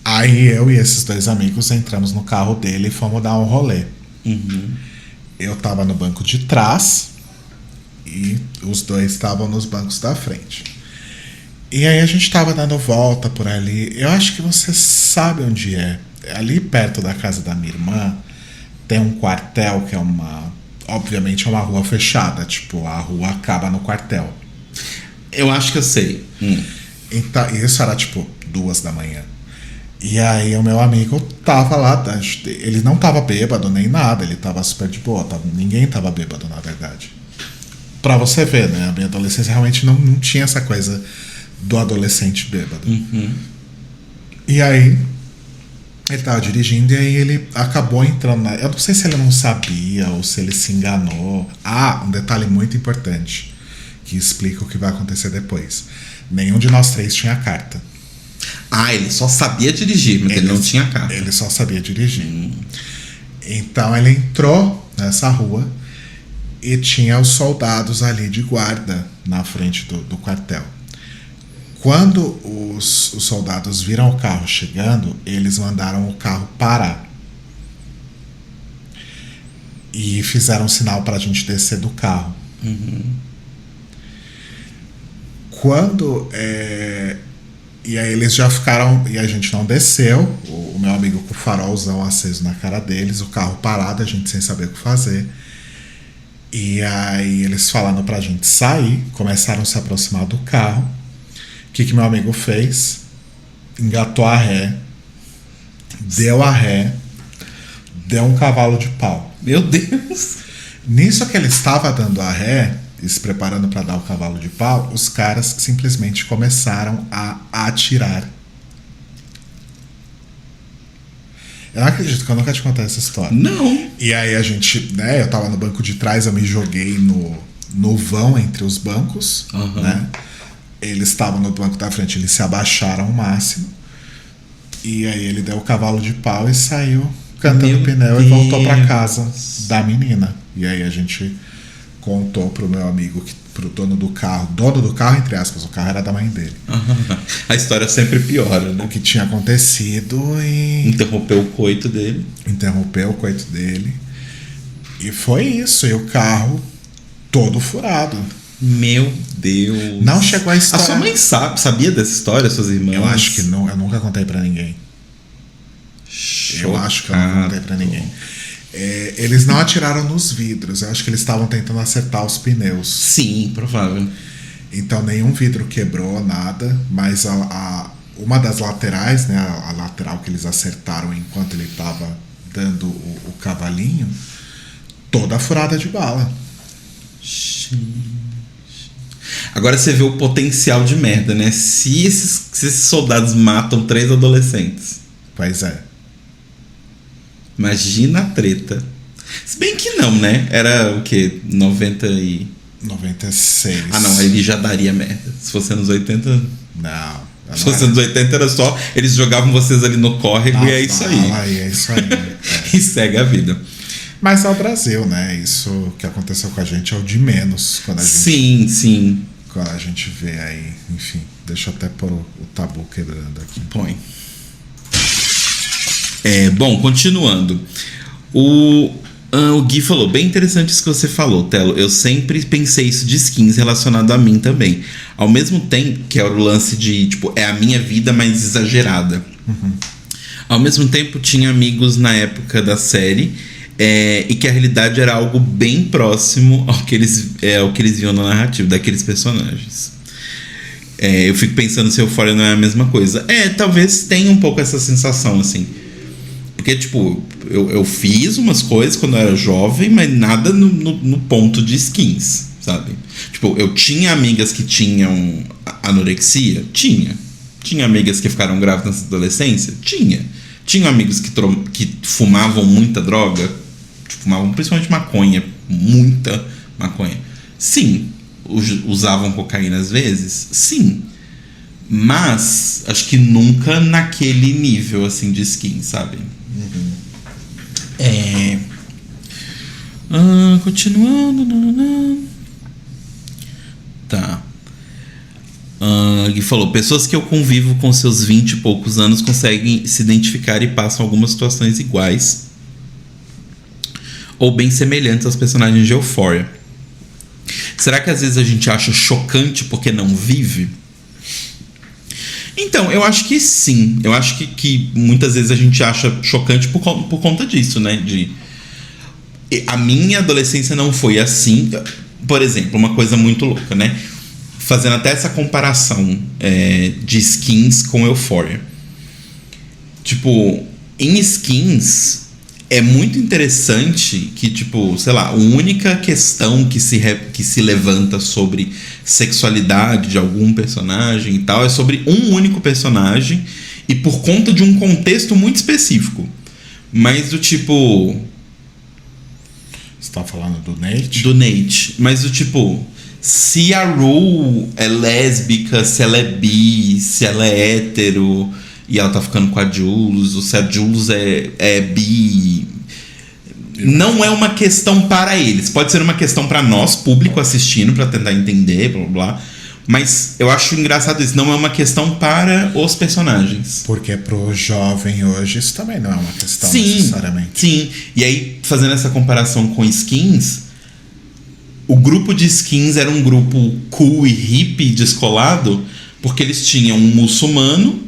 Aí eu e esses 2 amigos entramos no carro dele e fomos dar um rolê. Eu tava no banco de trás e os 2 estavam nos bancos da frente. E aí a gente tava dando volta por ali. Eu acho que você sabe onde é. Ali perto da casa da minha irmã tem um quartel que é obviamente é uma rua fechada. Tipo, a rua acaba no quartel. Eu acho que eu sei. Então, isso era tipo 2 da manhã. E aí o meu amigo tava lá, ele não tava bêbado nem nada, ele tava super de boa, ninguém tava bêbado na verdade. Pra você ver, né, a minha adolescência realmente não tinha essa coisa do adolescente bêbado. E aí ele tava dirigindo e aí ele acabou entrando eu não sei se ele não sabia ou se ele se enganou. Um detalhe muito importante que explica o que vai acontecer depois. Nenhum de nós 3 tinha carta. Ele só sabia dirigir, mas ele não tinha carta. Ele só sabia dirigir. Então ele entrou nessa rua e tinha os soldados ali de guarda na frente do quartel. Quando os soldados viram o carro chegando, eles mandaram o carro parar. E fizeram um sinal pra gente descer do carro. Quando e aí eles já ficaram, e a gente não desceu, o meu amigo com o farolzão aceso na cara deles, o carro parado, a gente sem saber o que fazer. E aí eles falando pra gente sair, começaram a se aproximar do carro. O que meu amigo fez? Engatou a ré, deu um cavalo de pau. Meu Deus! Nisso que ele estava dando a ré e se preparando para dar o cavalo de pau, os caras simplesmente começaram a atirar. Eu não acredito que eu nunca te contei essa história. Não! E aí a gente, eu tava no banco de trás, eu me joguei no vão entre os bancos, né? Eles estavam no banco da frente, eles se abaixaram ao máximo. E aí ele deu o cavalo de pau e saiu cantando pneu e voltou pra casa da menina. E aí a gente contou pro meu amigo, pro dono do carro, entre aspas, o carro era da mãe dele. A história sempre piora, né? O que tinha acontecido e... Interrompeu o coito dele. E foi isso, e o carro todo furado. Meu Deus. Não chegou a história. A sua mãe sabia dessa história, suas irmãs? Eu acho que não, eu nunca contei pra ninguém. Eu acho que eu não contei pra ninguém. Eles não atiraram nos vidros. Eu acho que eles estavam tentando acertar os pneus. Sim, provável. Então nenhum vidro quebrou, nada. Mas uma das laterais, né, a lateral que eles acertaram enquanto ele estava dando o cavalinho, toda furada de bala. Agora você vê o potencial de merda, né? Se esses soldados matam 3 adolescentes. Pois é. Imagina a treta. Se bem que não, né? Era o quê? 96. Não, aí ele já daria merda. Se fosse nos 80... Não. Se fosse nos 80 era só... Eles jogavam vocês ali no córrego e é isso aí. É isso aí. E segue a vida. Mas é o Brasil, né? Isso que aconteceu com a gente é o de menos. Quando a gente... Sim. quando a gente vê aí, enfim, deixa eu até pôr o tabu quebrando aqui. Põe. Bom, continuando. O Gui falou, bem interessante isso que você falou, Telo. Eu sempre pensei isso de skins relacionado a mim também. Ao mesmo tempo, que é o lance de, tipo, é a minha vida, mas exagerada. Uhum. Ao mesmo tempo, tinha amigos na época da série e que a realidade era algo bem próximo ao que eles viam na narrativa, daqueles personagens. Eu fico pensando se Euphoria não é a mesma coisa. Talvez tenha um pouco essa sensação, assim. Porque, tipo, eu fiz umas coisas quando eu era jovem, mas nada no ponto de skins, sabe? Tipo, eu tinha amigas que tinham anorexia? Tinha. Tinha amigas que ficaram grávidas na adolescência? Tinha. Tinha amigos que fumavam muita droga? Fumavam principalmente maconha. Muita maconha. Sim. Usavam cocaína às vezes? Sim. Mas acho que nunca naquele nível assim de skin, sabe? Continuando. Tá. Ele falou, pessoas que eu convivo com seus 20 e poucos anos conseguem se identificar e passam algumas situações iguais ou bem semelhantes aos personagens de Euphoria. Será que às vezes a gente acha chocante porque não vive? Então, eu acho que sim. Eu acho que muitas vezes a gente acha chocante por conta disso, né? A minha adolescência não foi assim. Por exemplo, uma coisa muito louca, né? Fazendo até essa comparação de skins com Euphoria. Tipo, em skins é muito interessante que, tipo, sei lá, a única questão que se levanta sobre sexualidade de algum personagem e tal é sobre um único personagem e por conta de um contexto muito específico. Mas do tipo... Você tá falando do Nate? Do Nate. Mas do tipo... Se a Rue é lésbica, se ela é bi, se ela é hétero e ela tá ficando com a Jules, ou se a Jules é bi, não é uma questão para eles. Pode ser uma questão para nós, público assistindo, para tentar entender, blá blá blá. Mas eu acho engraçado isso, não é uma questão para os personagens. Porque pro jovem hoje isso também não é uma questão necessariamente. Sim, e aí fazendo essa comparação com skins, o grupo de skins era um grupo cool e hippie descolado, porque eles tinham um muçulmano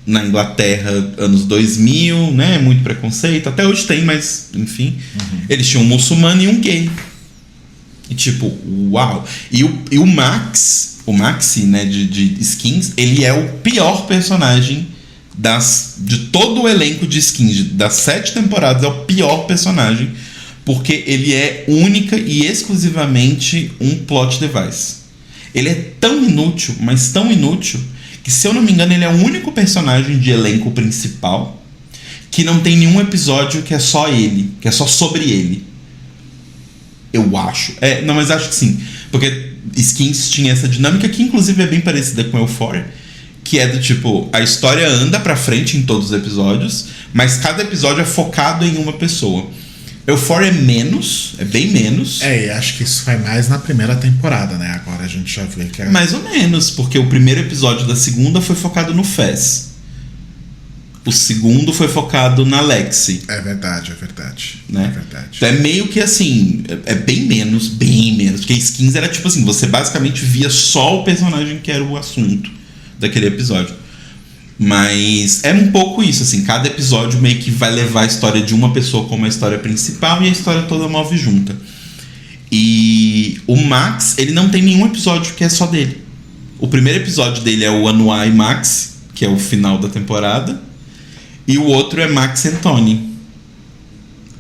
na Inglaterra, anos 2000, né? Muito preconceito. Até hoje tem, mas enfim. Uhum. Eles tinham um muçulmano e um gay. E tipo, uau. E o Maxi, né, de skins, ele é o pior personagem de todo o elenco de skins. Das 7 temporadas, é o pior personagem. Porque ele é única e exclusivamente um plot device. Ele é tão inútil, mas tão inútil, que se eu não me engano ele é o único personagem de elenco principal que não tem nenhum episódio que é só ele, que é só sobre ele. Eu acho. Não, mas acho que sim. Porque Skins tinha essa dinâmica que inclusive é bem parecida com Euphoria, que é do tipo, a história anda pra frente em todos os episódios, mas cada episódio é focado em uma pessoa. Euphoria é bem menos. E acho que isso vai mais na primeira temporada, né? Agora a gente já vê que é... Mais ou menos, porque o primeiro episódio da segunda foi focado no Fez. O segundo foi focado na Lexi. É verdade. Né? É verdade. Então é meio que assim, é bem menos. Porque Skins era tipo assim, você basicamente via só o personagem que era o assunto daquele episódio. Mas é um pouco isso, assim, cada episódio meio que vai levar a história de uma pessoa como a história principal e a história toda move junta. E o Max, ele não tem nenhum episódio que é só dele. O primeiro episódio dele é o Anuai Max, que é o final da temporada, e o outro é Max e Tony.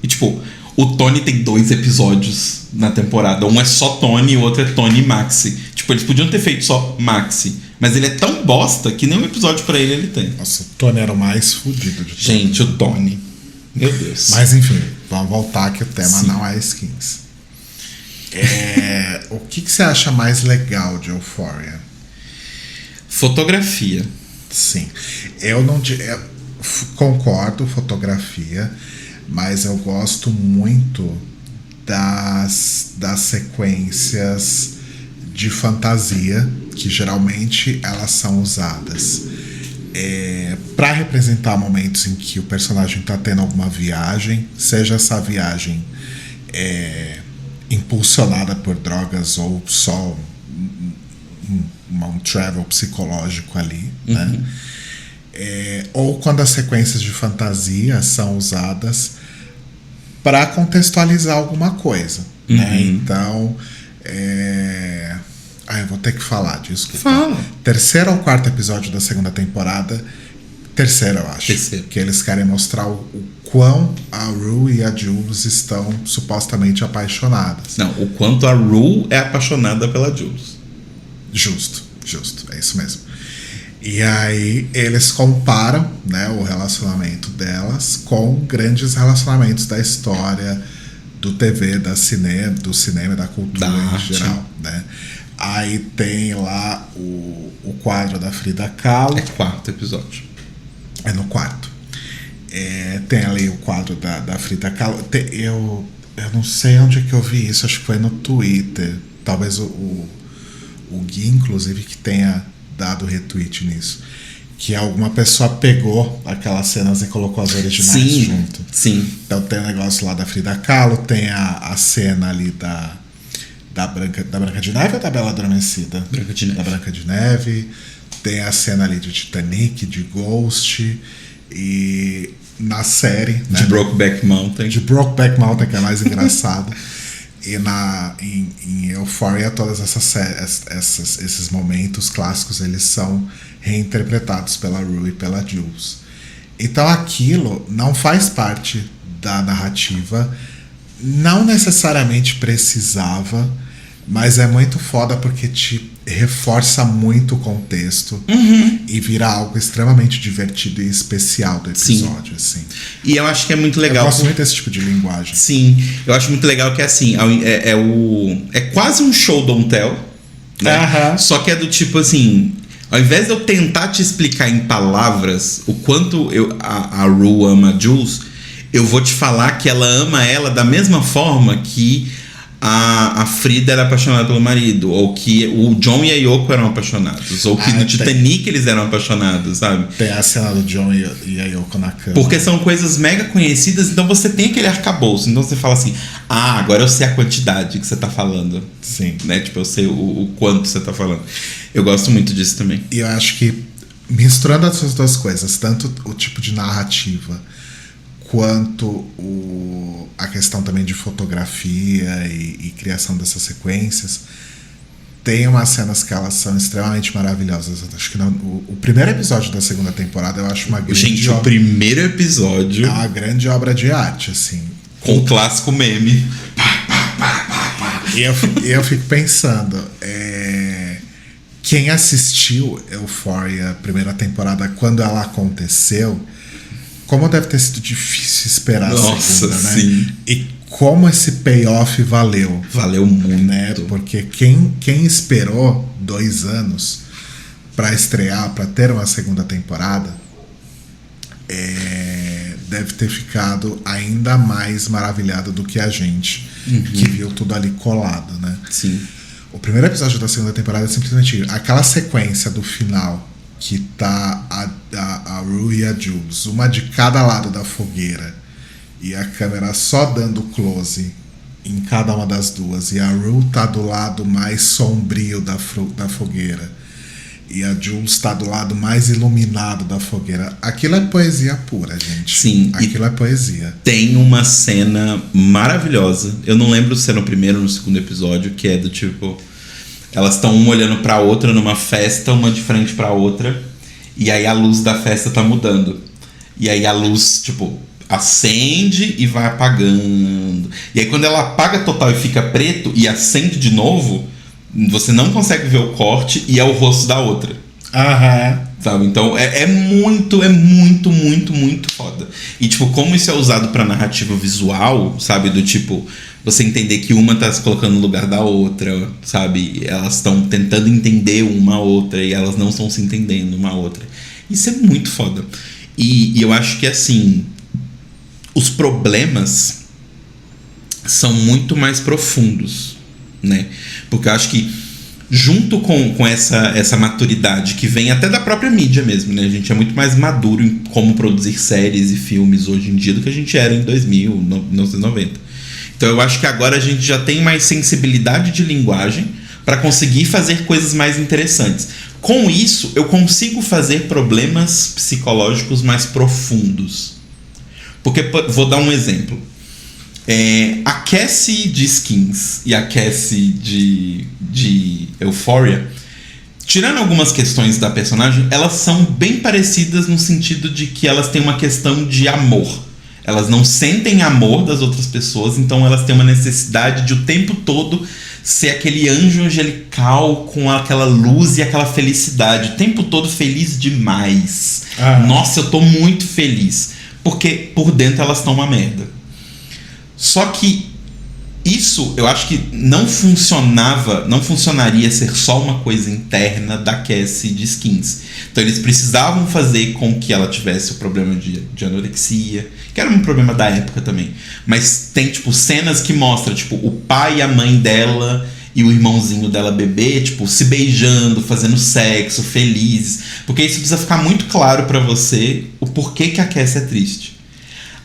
E tipo, o Tony tem 2 episódios na temporada. Um é só Tony e o outro é Tony e Maxi. Tipo, eles podiam ter feito só Maxi, mas ele é tão bosta que nenhum episódio pra ele tem. Nossa, o Tony era o mais fudido de todos. Gente, o Tony. Meu Deus. Mas enfim, vamos voltar que o tema não é skins. O que você acha mais legal de Euphoria? Fotografia. Sim. Eu concordo, fotografia, mas eu gosto muito das sequências de fantasia, que geralmente elas são usadas para representar momentos em que o personagem está tendo alguma viagem, seja essa viagem impulsionada por drogas ou só um travel psicológico ali, né? Ou quando as sequências de fantasia são usadas para contextualizar alguma coisa, né? Então, eu vou ter que falar, desculpa. Fala. Terceiro ou quarto episódio da segunda temporada. Terceiro, eu acho. Terceiro. Que eles querem mostrar o quão a Rue e a Jules estão supostamente apaixonadas. Não, o quanto a Rue é apaixonada pela Jules. Justo. É isso mesmo. E aí eles comparam, né, o relacionamento delas com grandes relacionamentos da história do TV, do cinema, da cultura em geral, né? Aí tem lá o quadro da Frida Kahlo. É quarto episódio. É no quarto. Tem ali o quadro da Frida Kahlo. Eu não sei onde é que eu vi isso, acho que foi no Twitter. Talvez o Gui, inclusive, que tenha dado retweet nisso. Que alguma pessoa pegou aquelas cenas e colocou as originais junto. Sim. Então tem o negócio lá da Frida Kahlo, tem a cena ali da Branca de Neve ou da Bela Adormecida? Branca de Neve. Da Branca de Neve. Tem a cena ali de Titanic, de Ghost. E na série, né, de Brokeback Mountain. De Brokeback Mountain, que é mais engraçado. E em Euphoria, todos esses momentos clássicos, eles são reinterpretados pela Rue e pela Jules. Então aquilo não faz parte da narrativa, não necessariamente precisava, mas é muito foda porque te reforça muito o contexto e vira algo extremamente divertido e especial do episódio. Assim. E eu acho que é muito legal. Eu gosto muito desse tipo de linguagem. Sim, eu acho muito legal que assim, é quase um show don't tell, né? Só que é do tipo assim, ao invés de eu tentar te explicar em palavras o quanto a Rue ama a Jules, eu vou te falar que ela ama ela da mesma forma que a Frida era apaixonada pelo marido, ou que o John e a Yoko eram apaixonados, ou que no Titanic eles eram apaixonados, sabe? Tem a cena do John e a Yoko na cama. Porque são coisas mega conhecidas, então você tem aquele arcabouço. Então você fala assim, agora eu sei a quantidade que você tá falando. Sim. Né? Tipo, eu sei o quanto você tá falando. Eu gosto muito disso também. E eu acho que misturando essas duas coisas, tanto o tipo de narrativa quanto a questão também de fotografia e criação dessas sequências, tem umas cenas que elas são extremamente maravilhosas. Eu acho que o primeiro episódio da segunda temporada eu acho uma grande obra. O primeiro episódio é uma grande obra de arte, assim. Com o clássico meme. E eu fico pensando, quem assistiu Euphoria, primeira temporada, quando ela aconteceu, como deve ter sido difícil esperar a segunda, né? Sim. E como esse payoff valeu. Valeu muito. Né? Porque quem esperou 2 anos para estrear, para ter uma segunda temporada, deve ter ficado ainda mais maravilhado do que a gente, que viu tudo ali colado, né? Sim. O primeiro episódio da segunda temporada é simplesmente aquela sequência do final que tá a Rue e a Jules, uma de cada lado da fogueira, e a câmera só dando close em cada uma das duas, e a Rue tá do lado mais sombrio da fogueira e a Jules tá do lado mais iluminado da fogueira. Aquilo é poesia pura, gente. Sim. Aquilo é poesia. Tem uma cena maravilhosa, eu não lembro se é no primeiro ou no segundo episódio, que é do tipo, elas estão uma olhando pra outra numa festa, uma de frente pra outra, e aí a luz da festa tá mudando. E aí a luz, tipo, acende e vai apagando. E aí quando ela apaga total e fica preto e acende de novo, você não consegue ver o corte e é o rosto da outra. Sabe? Então é muito foda. E tipo, como isso é usado pra narrativa visual, sabe? Do tipo, você entender que uma tá se colocando no lugar da outra, sabe? Elas estão tentando entender uma a outra e elas não estão se entendendo uma a outra. Isso é muito foda. E eu acho que assim, os problemas são muito mais profundos, né? Porque eu acho que junto com essa maturidade que vem até da própria mídia mesmo, né? A gente é muito mais maduro em como produzir séries e filmes hoje em dia do que a gente era em 2000, 1990. Então eu acho que agora a gente já tem mais sensibilidade de linguagem para conseguir fazer coisas mais interessantes. Com isso, eu consigo fazer problemas psicológicos mais profundos. Porque, vou dar um exemplo. A Cassie de Skins e a Cassie de Euphoria, tirando algumas questões da personagem, elas são bem parecidas no sentido de que elas têm uma questão de amor. Elas não sentem amor das outras pessoas, então elas têm uma necessidade de o tempo todo ser aquele anjo angelical com aquela luz e aquela felicidade. O tempo todo feliz demais. Nossa, eu tô muito feliz. Porque por dentro elas estão uma merda. Só que isso eu acho que não funcionaria ser só uma coisa interna da Cassie de Skins. Então eles precisavam fazer com que ela tivesse o problema de anorexia, que era um problema da época também. Mas tem tipo cenas que mostram tipo o pai e a mãe dela e o irmãozinho dela bebê, tipo, se beijando, fazendo sexo, felizes. Porque isso precisa ficar muito claro pra você o porquê que a Cassie é triste.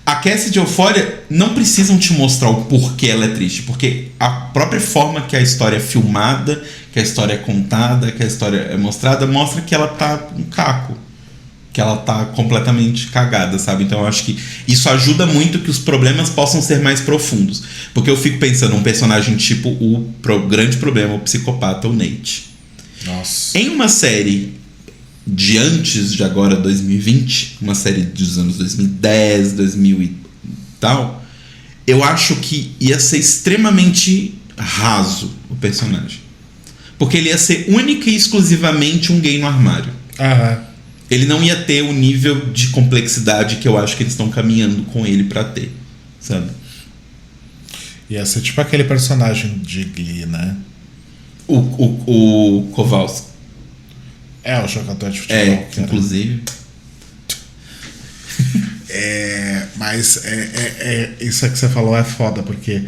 A Cassie de Euphoria não precisam te mostrar o porquê ela é triste, porque a própria forma que a história é filmada, que a história é contada, que a história é mostrada, mostra que ela tá um caco, que ela tá completamente cagada, sabe? Então eu acho que isso ajuda muito que os problemas possam ser mais profundos, porque eu fico pensando um personagem tipo o grande problema, o psicopata, o Nate. Nossa. Em uma série de antes de agora 2020, uma série dos anos 2010, 2000 e tal, eu acho que ia ser extremamente raso o personagem, porque ele ia ser única e exclusivamente um gay no armário. Ele não ia ter o nível de complexidade que eu acho que eles estão caminhando com ele pra ter, sabe? Ia ser tipo aquele personagem de Glee, né? O Kowalski. O jogador de futebol. Inclusive. Mas isso que você falou é foda, porque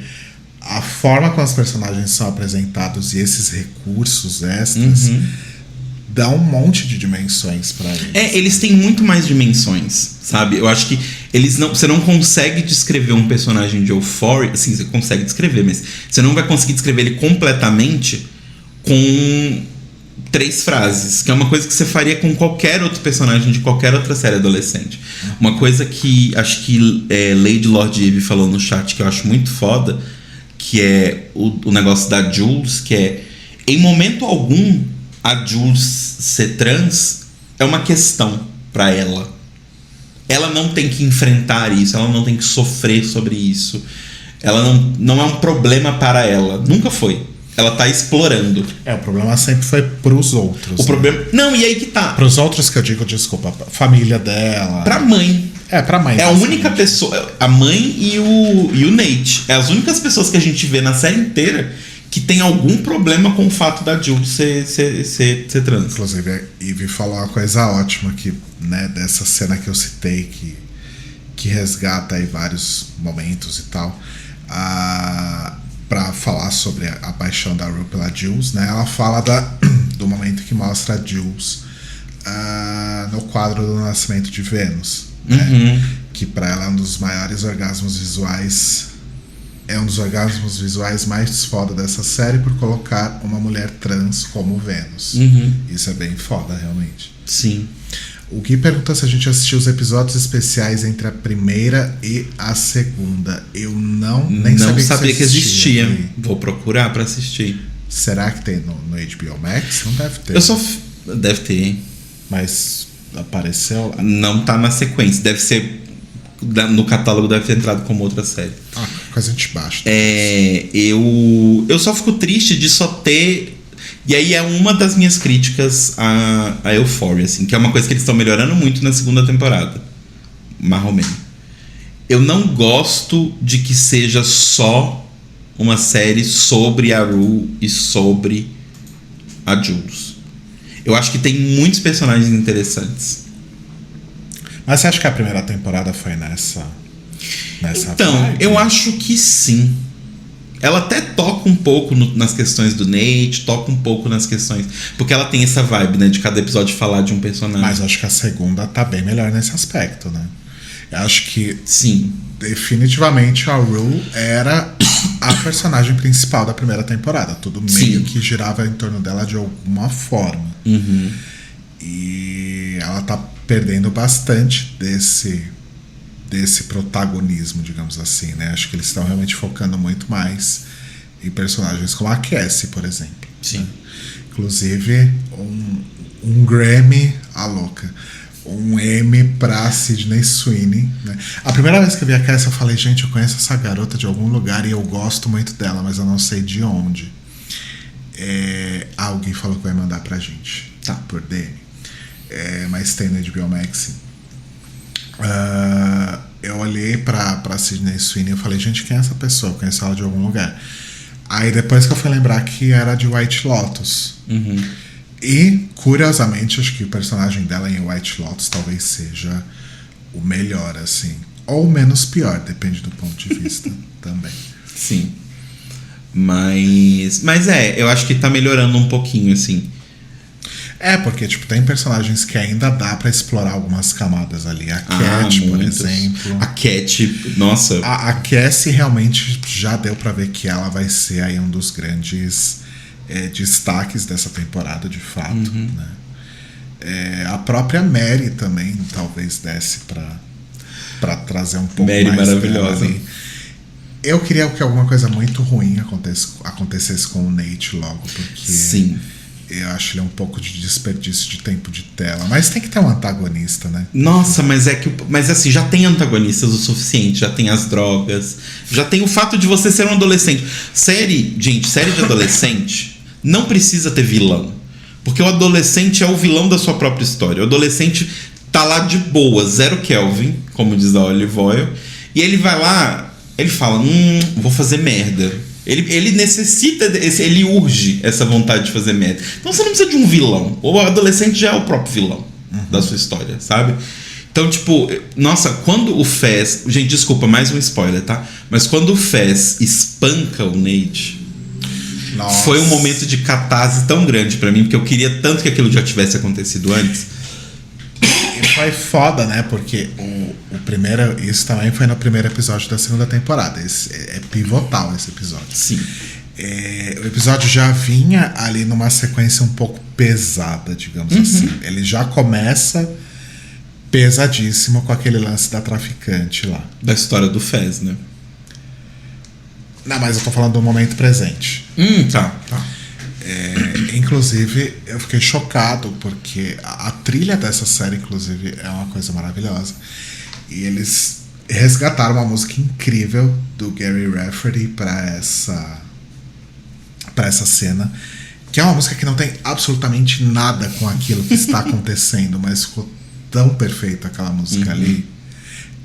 a forma como os personagens são apresentados e esses recursos extras dá um monte de dimensões pra eles. Eles têm muito mais dimensões, sabe? Eu acho que você não consegue descrever um personagem de Euphoria, assim, você consegue descrever, mas você não vai conseguir descrever ele completamente com 3 frases, que é uma coisa que você faria com qualquer outro personagem de qualquer outra série adolescente. Uma coisa que acho que Lady Lord Eve falou no chat que eu acho muito foda, que é o negócio da Jules, que é, em momento algum, a Jules ser trans é uma questão pra ela. Ela não tem que enfrentar isso, ela não tem que sofrer sobre isso. Ela não é um problema para ela. Nunca foi. Ela tá explorando. O problema sempre foi pros outros. O problema... Não, e aí que tá. Pros outros que eu digo, desculpa, a família dela. Pra mãe. Pra mãe. É a única pessoa... A mãe e o Nate. É as únicas pessoas que a gente vê na série inteira que tem algum problema com o fato da Jules ser trans. Inclusive, a Ivy falou uma coisa ótima aqui, né? Dessa cena que eu citei, que resgata aí vários momentos e tal. Pra falar sobre a paixão da Rue pela Jules, né? Ela fala do momento que mostra a Jules no quadro do Nascimento de Vênus, né? Que pra ela é um dos maiores orgasmos visuais. É um dos orgasmos visuais mais foda dessa série, por colocar uma mulher trans como Vênus. Isso é bem foda, realmente. Sim. O Gui pergunta se a gente assistiu os episódios especiais entre a primeira e a segunda. Eu nem sabia que existia. Vou procurar pra assistir. Será que tem no HBO Max? Não deve ter. Deve ter. Mas apareceu lá? Não tá na sequência. Deve ser... No catálogo deve ter entrado como outra série. Coisa a gente baixa. Eu só fico triste de só ter... E aí é uma das minhas críticas a Euphoria, assim, que é uma coisa que eles estão melhorando muito na segunda temporada. Mais ou menos. Eu não gosto de que seja só uma série sobre a Rue e sobre a Jules. Eu acho que tem muitos personagens interessantes. Mas você acha que a primeira temporada foi nessa então, vibe? eu acho que sim. Ela até toca um pouco nas questões do Nate, toca um pouco nas questões... Porque ela tem essa vibe, né? De cada episódio falar de um personagem. Mas acho que a segunda tá bem melhor nesse aspecto, né? Eu acho que... Sim. Definitivamente a Rue era a personagem principal da primeira temporada. Tudo meio que girava em torno dela de alguma forma. Uhum. E ela tá perdendo bastante desse protagonismo, digamos assim, né? Acho que eles estão realmente focando muito mais em personagens como a Cassie, por exemplo. Sim. Né? Inclusive, um Grammy, a louca. Um M pra Sydney Sweeney, né? A primeira vez que eu vi a Cassie, eu falei, gente, eu conheço essa garota de algum lugar e eu gosto muito dela, mas eu não sei de onde. Alguém falou que vai mandar pra gente, tá? Por DM. Mas tem no HBO Max. Eu olhei pra Sydney Sweeney e falei, gente, quem é essa pessoa? Eu conheço ela de algum lugar. Aí depois que eu fui lembrar que era de White Lotus. Uhum. E, curiosamente, acho que o personagem dela em White Lotus talvez seja o melhor, assim. Ou menos pior, depende do ponto de vista também. Sim. Mas eu acho que tá melhorando um pouquinho, assim. Porque, tipo, tem personagens que ainda dá pra explorar algumas camadas ali. A Cat, por exemplo. A Cat, nossa. A Cassie realmente já deu pra ver que ela vai ser aí um dos grandes destaques dessa temporada, de fato. Uhum. Né? A própria Mary também talvez desse pra trazer um pouco Mary mais maravilhosa. dela ali. Eu queria que alguma coisa muito ruim acontecesse com o Nate logo, porque... Sim. Eu acho ele um pouco de desperdício de tempo de tela. Mas tem que ter um antagonista, né? Nossa, mas assim, já tem antagonistas o suficiente. Já tem as drogas. Já tem o fato de você ser um adolescente. Série de adolescente não precisa ter vilão. Porque o adolescente é o vilão da sua própria história. O adolescente tá lá de boa, zero Kelvin, como diz a Olive Oil. E ele vai lá, ele fala, vou fazer merda. Ele necessita, ele urge essa vontade de fazer merda. Então você não precisa de um vilão. O adolescente já é o próprio vilão da sua história, sabe? Então, tipo, nossa, quando o Fez... Gente, desculpa, mais um spoiler, tá? Mas quando o Fez espanca o Nate, nossa, foi um momento de catarse tão grande pra mim, porque eu queria tanto que aquilo já tivesse acontecido antes. E foi foda, né? Porque o primeiro... Isso também foi no primeiro episódio da segunda temporada. É pivotal esse episódio. Sim. O episódio já vinha ali numa sequência um pouco pesada, digamos assim. Ele já começa pesadíssimo com aquele lance da traficante lá. Da história do Fez, né? Não, mas eu tô falando do momento presente. Tá. Inclusive, eu fiquei chocado porque a trilha dessa série, inclusive, é uma coisa maravilhosa. E eles resgataram uma música incrível do Gary Rafferty para essa cena, que é uma música que não tem absolutamente nada com aquilo que está acontecendo, mas ficou tão perfeita aquela música ali.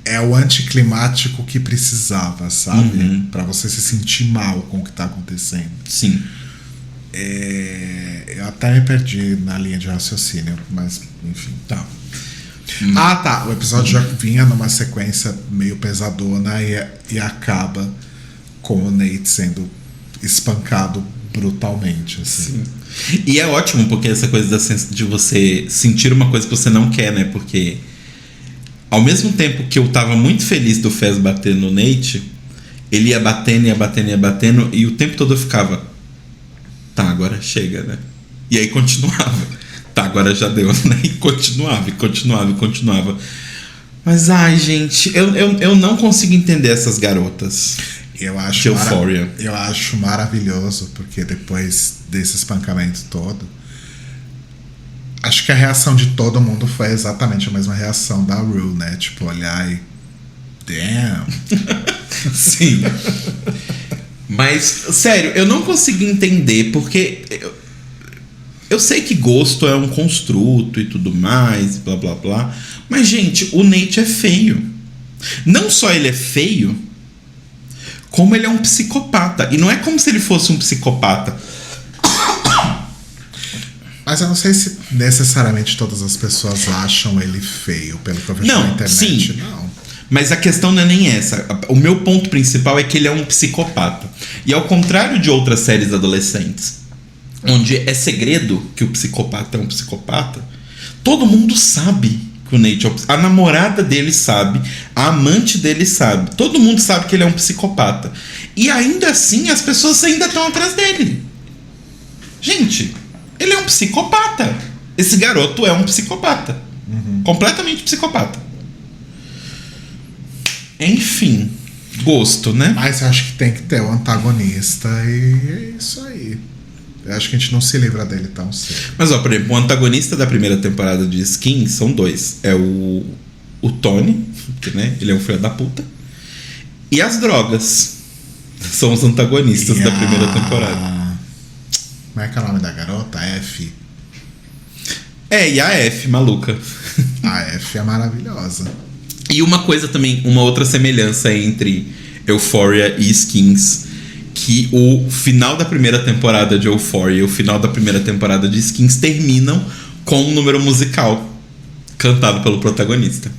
É o anticlimático que precisava, sabe? Para você se sentir mal com o que tá acontecendo. Sim. Eu até me perdi na linha de raciocínio, mas enfim. Tá. Tá. O episódio já vinha numa sequência meio pesadona e acaba com o Nate sendo espancado brutalmente, assim. Sim. E é ótimo, porque essa coisa de você sentir uma coisa que você não quer, né? Porque ao mesmo tempo que eu tava muito feliz do Fez bater no Nate, ele ia batendo, e o tempo todo eu ficava, tá, agora chega, né? E aí continuava, tá, agora já deu, né? E continuava. Mas, ai, gente, eu não consigo entender essas garotas. Eu acho maravilhoso, porque depois desse espancamento todo, acho que a reação de todo mundo foi exatamente a mesma reação da Rue, né? Tipo, olhar e... Damn! Sim. Mas, sério, eu não consigo entender, porque eu sei que gosto é um construto e tudo mais, blá blá blá. Mas, gente, o Nate é feio. Não só ele é feio, como ele é um psicopata. E não é como se ele fosse um psicopata. Mas eu não sei se necessariamente todas as pessoas acham ele feio, pelo que eu vejo na internet. Sim. Não. Mas a questão não é nem essa. O meu ponto principal é que ele é um psicopata. E ao contrário de outras séries adolescentes, onde é segredo que o psicopata é um psicopata, todo mundo sabe que o Nate é um psicopata. A namorada dele sabe, a amante dele sabe. Todo mundo sabe que ele é um psicopata. E ainda assim, as pessoas ainda estão atrás dele. Gente, ele é um psicopata. Esse garoto é um psicopata. Completamente psicopata. Enfim, gosto, né? Mas eu acho que tem que ter o antagonista e é isso aí. Eu acho que a gente não se livra dele tão cedo. Mas, ó, por exemplo, o antagonista da primeira temporada de Skins são dois. É o Tony, que, né, ele é um filho da puta. E as drogas. São os antagonistas da primeira temporada. Como é que é o nome da garota? A F. É, e a F, maluca. A F é maravilhosa. E uma coisa também, uma outra semelhança entre Euphoria e Skins, que o final da primeira temporada de Euphoria e o final da primeira temporada de Skins terminam com um número musical cantado pelo protagonista.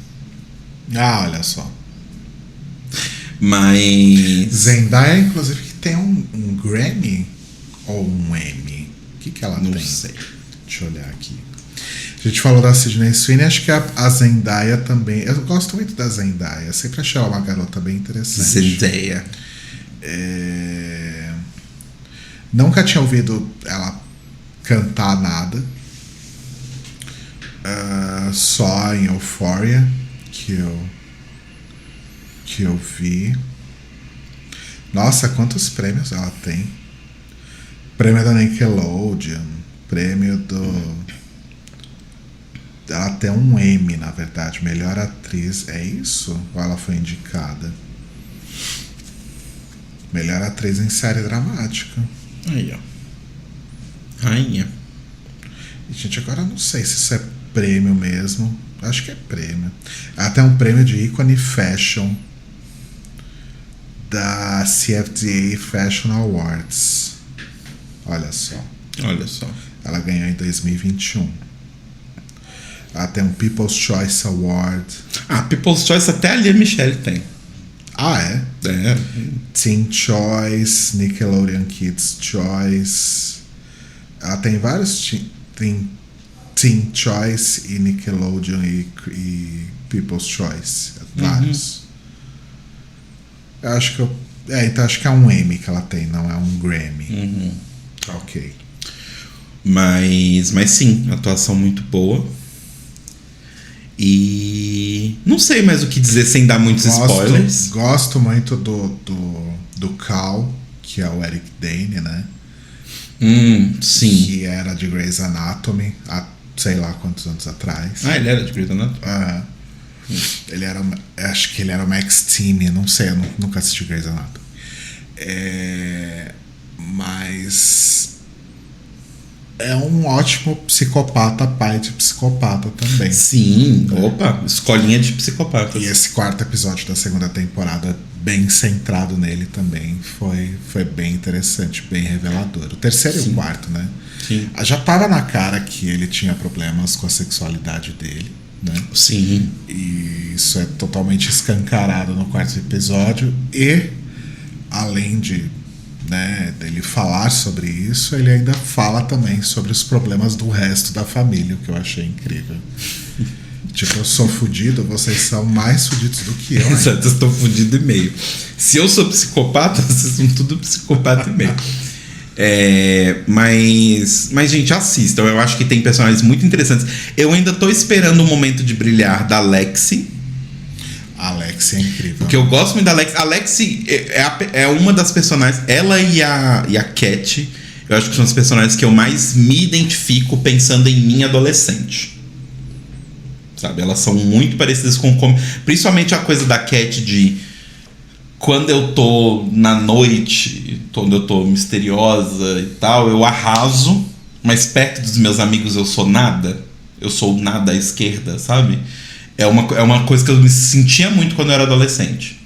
Ah, olha só. Mas... Zendaya, inclusive, que tem um Grammy ou um Emmy? O que ela tem? Não sei. Deixa eu olhar aqui. A gente falou da Sydney Sweeney, acho que a Zendaya também. Eu gosto muito da Zendaya, sempre achei ela uma garota bem interessante. Zendaya. Nunca tinha ouvido ela cantar nada. Só em Euphoria que eu vi. Nossa, quantos prêmios ela tem? Prêmio da Nickelodeon, prêmio do... Ela tem um Emmy, na verdade, melhor atriz. É isso? Ou ela foi indicada? Melhor atriz em série dramática. Aí, ó. Rainha. E, gente, agora eu não sei se isso é prêmio mesmo. Acho que é prêmio. Ela tem um prêmio de ícone fashion da CFDA Fashion Awards. Olha só. Olha só. Ela ganhou em 2021. Ela tem um People's Choice Award. Ah, People's Choice até a Lea Michele tem. Ah, é? É. Teen Choice, Nickelodeon Kids Choice. Ela tem vários Teen Choice e Nickelodeon e People's Choice. Vários. Eu acho que então acho que é um Emmy que ela tem, não é um Grammy. Ok. Mas sim, atuação muito boa. E não sei mais o que dizer sem dar muitos spoilers. Gosto muito do Cal, que é o Eric Dane, né? Sim. Que era de Grey's Anatomy há sei lá quantos anos atrás. Ah, ele era de Grey's Anatomy? Ele era, acho que ele era o Max Team, não sei, eu nunca assisti Grey's Anatomy. Mas é um ótimo psicopata, pai de psicopata também. Sim, opa, escolinha de psicopatas. E esse quarto episódio da segunda temporada, bem centrado nele também, foi bem interessante, bem revelador. O terceiro e o quarto, né? Sim. Já tava na cara que ele tinha problemas com a sexualidade dele, né? Sim. E isso é totalmente escancarado no quarto episódio. E, além dele falar sobre isso, ele ainda fala também sobre os problemas do resto da família, o que eu achei incrível. Tipo, eu sou fudido, vocês são mais fudidos do que eu. Exato, eu estou fudido e meio. Se eu sou psicopata, vocês são tudo psicopata e meio. Mas, gente, assistam. Eu acho que tem personagens muito interessantes. Eu ainda tô esperando o momento de brilhar da Lexi. A Lexi é incrível. Porque eu gosto muito da Lexi. A Lexi é uma das personagens. Ela e a Cat, eu acho que são os personagens que eu mais me identifico pensando em mim adolescente. Sabe? Elas são muito parecidas com... Principalmente a coisa da Cat de... Quando eu tô na noite, quando eu tô misteriosa e tal, eu arraso, mas perto dos meus amigos eu sou nada. Eu sou nada à esquerda, sabe? É uma coisa que eu me sentia muito quando eu era adolescente.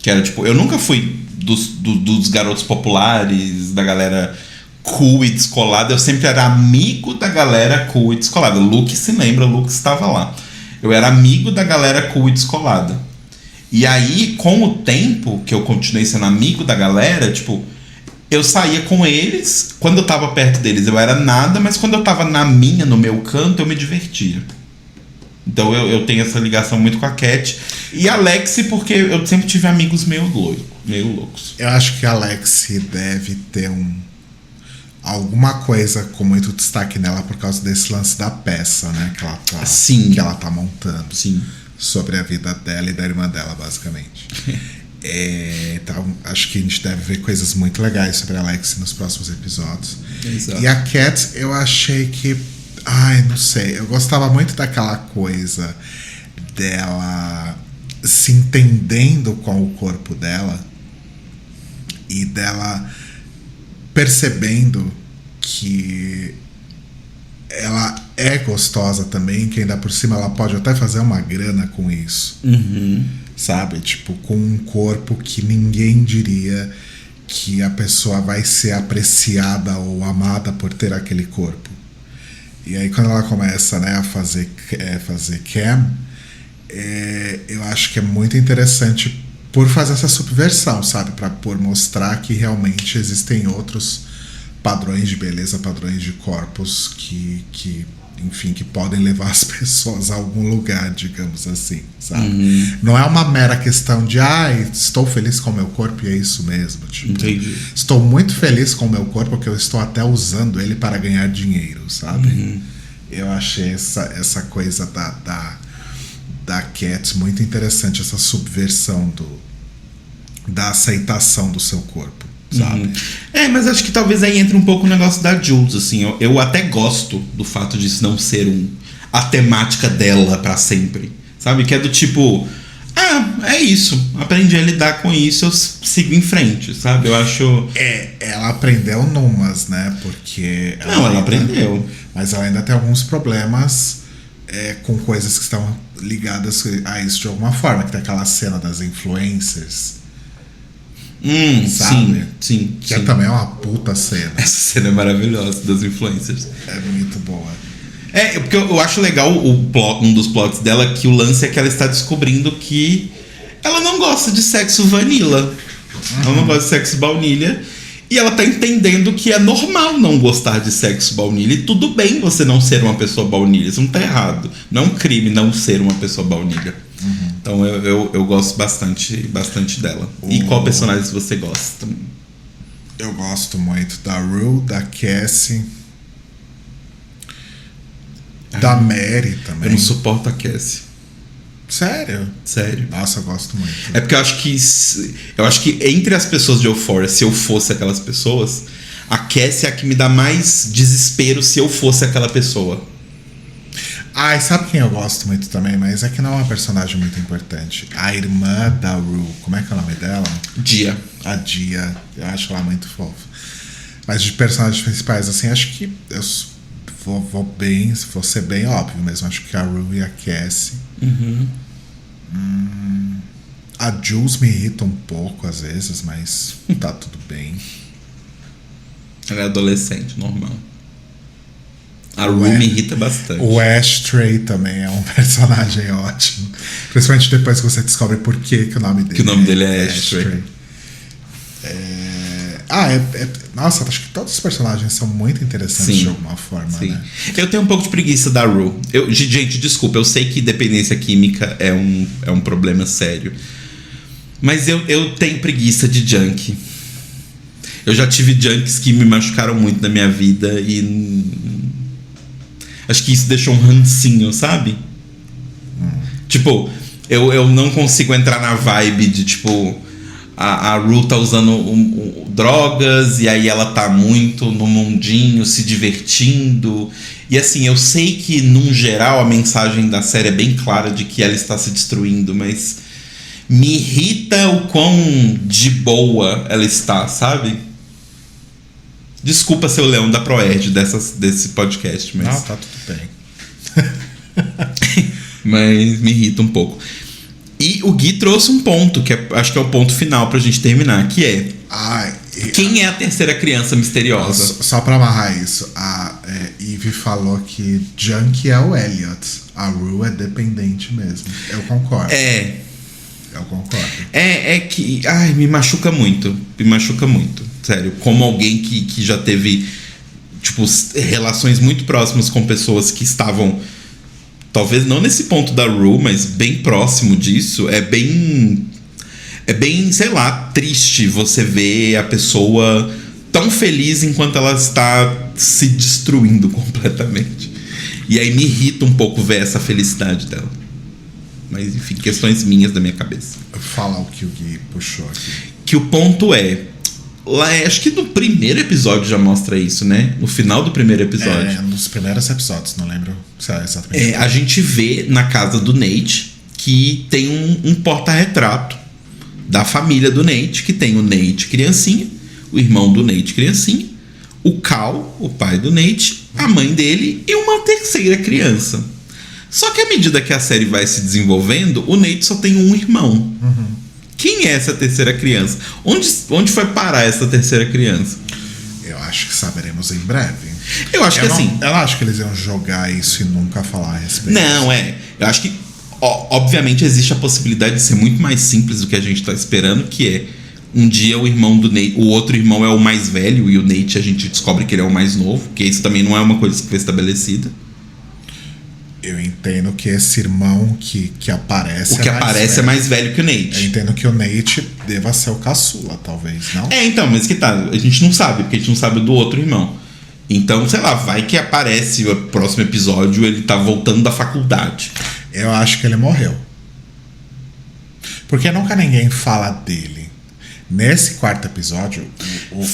Que era tipo, eu nunca fui dos garotos populares, da galera cool e descolada. Eu sempre era amigo da galera cool e descolada. O Luke se lembra, o Luke estava lá. Eu era amigo da galera cool e descolada. E aí, com o tempo que eu continuei sendo amigo da galera, tipo, eu saía com eles. Quando eu tava perto deles eu era nada, mas quando eu tava no meu canto, eu me divertia. Então eu tenho essa ligação muito com a Cat. E a Lexi, porque eu sempre tive amigos meio loucos. Eu acho que a Lexi deve ter alguma coisa com muito destaque nela por causa desse lance da peça, né? Que ela tá montando. Sim. Sobre a vida dela e da irmã dela, basicamente. Então, acho que a gente deve ver coisas muito legais sobre a Lexi nos próximos episódios. Exato. E a Cat, eu achei que... Ai, não sei. Eu gostava muito daquela coisa dela se entendendo com o corpo dela e dela percebendo que ela é gostosa também, que ainda por cima ela pode até fazer uma grana com isso. Uhum. Sabe? Tipo, com um corpo que ninguém diria que a pessoa vai ser apreciada ou amada por ter aquele corpo. E aí quando ela começa, né, a fazer cam, eu acho que é muito interessante por fazer essa subversão, sabe? Por mostrar que realmente existem outros padrões de beleza, padrões de corpos que enfim, que podem levar as pessoas a algum lugar, digamos assim, sabe? Uhum. Não é uma mera questão de estou feliz com o meu corpo e é isso mesmo. Tipo, entendi. Estou muito feliz com o meu corpo porque eu estou até usando ele para ganhar dinheiro, sabe? Uhum. Eu achei essa coisa da Cat muito interessante, essa subversão da aceitação do seu corpo, sabe? Uhum. Mas acho que talvez aí entre um pouco o negócio da Jules, assim. Eu até gosto do fato de isso não ser a temática dela pra sempre, sabe? Que é do tipo, é isso, aprendi a lidar com isso, eu sigo em frente, sabe? Eu acho... Ela aprendeu numas, né? Porque... ela aprendeu. Mas ela ainda tem alguns problemas com coisas que estão ligadas a isso de alguma forma. Que tem aquela cena das influencers, sabe? Sim. Que também é uma puta cena. Essa cena é maravilhosa das influencers. É muito boa. Porque eu acho legal um dos plots dela, que o lance é que ela está descobrindo que ela não gosta de sexo vanilla. Ela não gosta de sexo baunilha. E ela tá entendendo que é normal não gostar de sexo baunilha. E tudo bem você não ser uma pessoa baunilha. Isso não tá errado. Não é um crime não ser uma pessoa baunilha. Então eu gosto bastante dela. E qual personagem você gosta? Eu gosto muito da Rue, da Cassie, da Mary também. Eu não suporto a Cassie. Sério? Nossa, eu gosto muito. É porque eu acho que entre as pessoas de Euphoria, se eu fosse aquelas pessoas, a Cassie é a que me dá mais desespero se eu fosse aquela pessoa. E sabe quem eu gosto muito também? Mas é que não é uma personagem muito importante. A irmã da Rue. Como é que é o nome dela? Dia. A Dia. Eu acho ela muito fofa. Mas de personagens principais, assim, acho que eu vou ser bem óbvio mesmo. Acho que a Rue e a Cassie. A Jules me irrita um pouco às vezes, mas tá tudo bem. Ela é adolescente, normal. A Rue me irrita bastante. O Ashtray também é um personagem ótimo. Principalmente depois que você descobre por que o nome dele que o nome dele é Ashtray. Nossa, acho que todos os personagens são muito interessantes de alguma forma, né? Eu tenho um pouco de preguiça da Rue. Gente, desculpa, eu sei que dependência química é um problema sério. Mas eu tenho preguiça de junk. Eu já tive junks que me machucaram muito na minha vida e... Acho que isso deixou um rancinho, sabe? Tipo, eu não consigo entrar na vibe de, tipo... A Rue tá usando drogas e aí ela tá muito no mundinho, se divertindo. E assim, eu sei que, num geral, a mensagem da série é bem clara de que ela está se destruindo, mas me irrita o quão de boa ela está, sabe? Desculpa ser o leão da Proerd desse podcast, mas... Não, tá tudo bem. Mas me irrita um pouco. E o Gui trouxe um ponto, que acho que é o ponto final pra gente terminar, que é... quem é a terceira criança misteriosa? Só pra amarrar isso, a Eve falou que Junk é o Elliot. A Rue é dependente mesmo. Eu concordo. Eu concordo. É que. Ai, me machuca muito. Me machuca muito. Sério. Como alguém que já teve, tipo, relações muito próximas com pessoas que estavam. Talvez não nesse ponto da Rue, mas bem próximo disso. É bem, sei lá, triste você ver a pessoa tão feliz enquanto ela está se destruindo completamente. E aí me irrita um pouco ver essa felicidade dela. Mas enfim, questões minhas da minha cabeça. Fala o que o Gui puxou aqui. Que o ponto é... Lá, acho que no primeiro episódio já mostra isso, né? No final do primeiro episódio. Nos primeiros episódios, não lembro se é exatamente. A gente vê na casa do Nate que tem um porta-retrato da família do Nate, que tem o Nate criancinha, o irmão do Nate criancinha, o Cal, o pai do Nate, a mãe dele e uma terceira criança. Só que à medida que a série vai se desenvolvendo, o Nate só tem um irmão. Uhum. Quem é essa terceira criança? Onde foi parar essa terceira criança? Eu acho que saberemos em breve. Eu acho que assim... Eu não acho que eles iam jogar isso e nunca falar a respeito. Não, eu acho que obviamente existe a possibilidade de ser muito mais simples do que a gente tá esperando, que é um dia o irmão do Nate, o outro irmão é o mais velho e o Nate a gente descobre que ele é o mais novo, que isso também não é uma coisa que foi estabelecida. Eu entendo que esse irmão que aparece... O que aparece é mais velho que o Nate. Eu entendo que o Nate deva ser o caçula, talvez, não? Então, mas que tá, a gente não sabe, porque a gente não sabe do outro irmão. Então, sei lá, vai que aparece o próximo episódio, ele tá voltando da faculdade. Eu acho que ele morreu. Porque nunca ninguém fala dele. Nesse quarto episódio...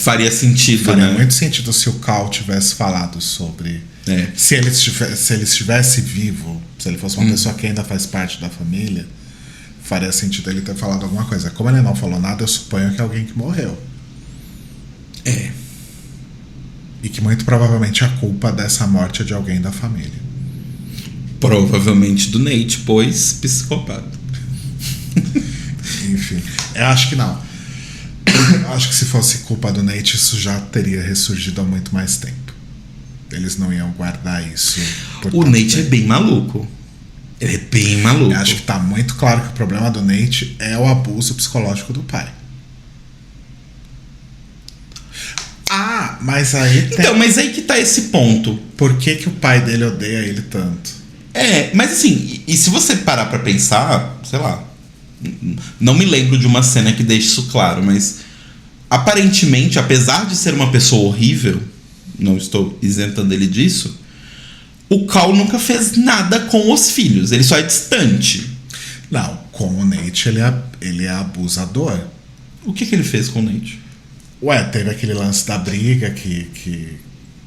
Faria sentido, faria né? muito sentido se o Cal tivesse falado sobre... Se ele estivesse vivo, se ele fosse uma pessoa que ainda faz parte da família, faria sentido ele ter falado alguma coisa. Como ele não falou nada, eu suponho que é alguém que morreu. E que muito provavelmente a culpa dessa morte é de alguém da família. Provavelmente do Nate, pois psicopata. Enfim, eu acho que não. Eu acho que se fosse culpa do Nate, isso já teria ressurgido há muito mais tempo. Eles não iam guardar isso. O Nate é bem maluco. Ele é bem maluco. Eu acho que tá muito claro que o problema do Nate é o abuso psicológico do pai. Mas aí... Então, mas aí que tá esse ponto. Por que o pai dele odeia ele tanto? Mas assim, e se você parar pra pensar, sei lá, não me lembro de uma cena que deixe isso claro, mas aparentemente, apesar de ser uma pessoa horrível, não estou isentando ele disso, o Cal nunca fez nada com os filhos, ele só é distante. Não, com o Nate ele é abusador. O que ele fez com o Nate? Teve aquele lance da briga que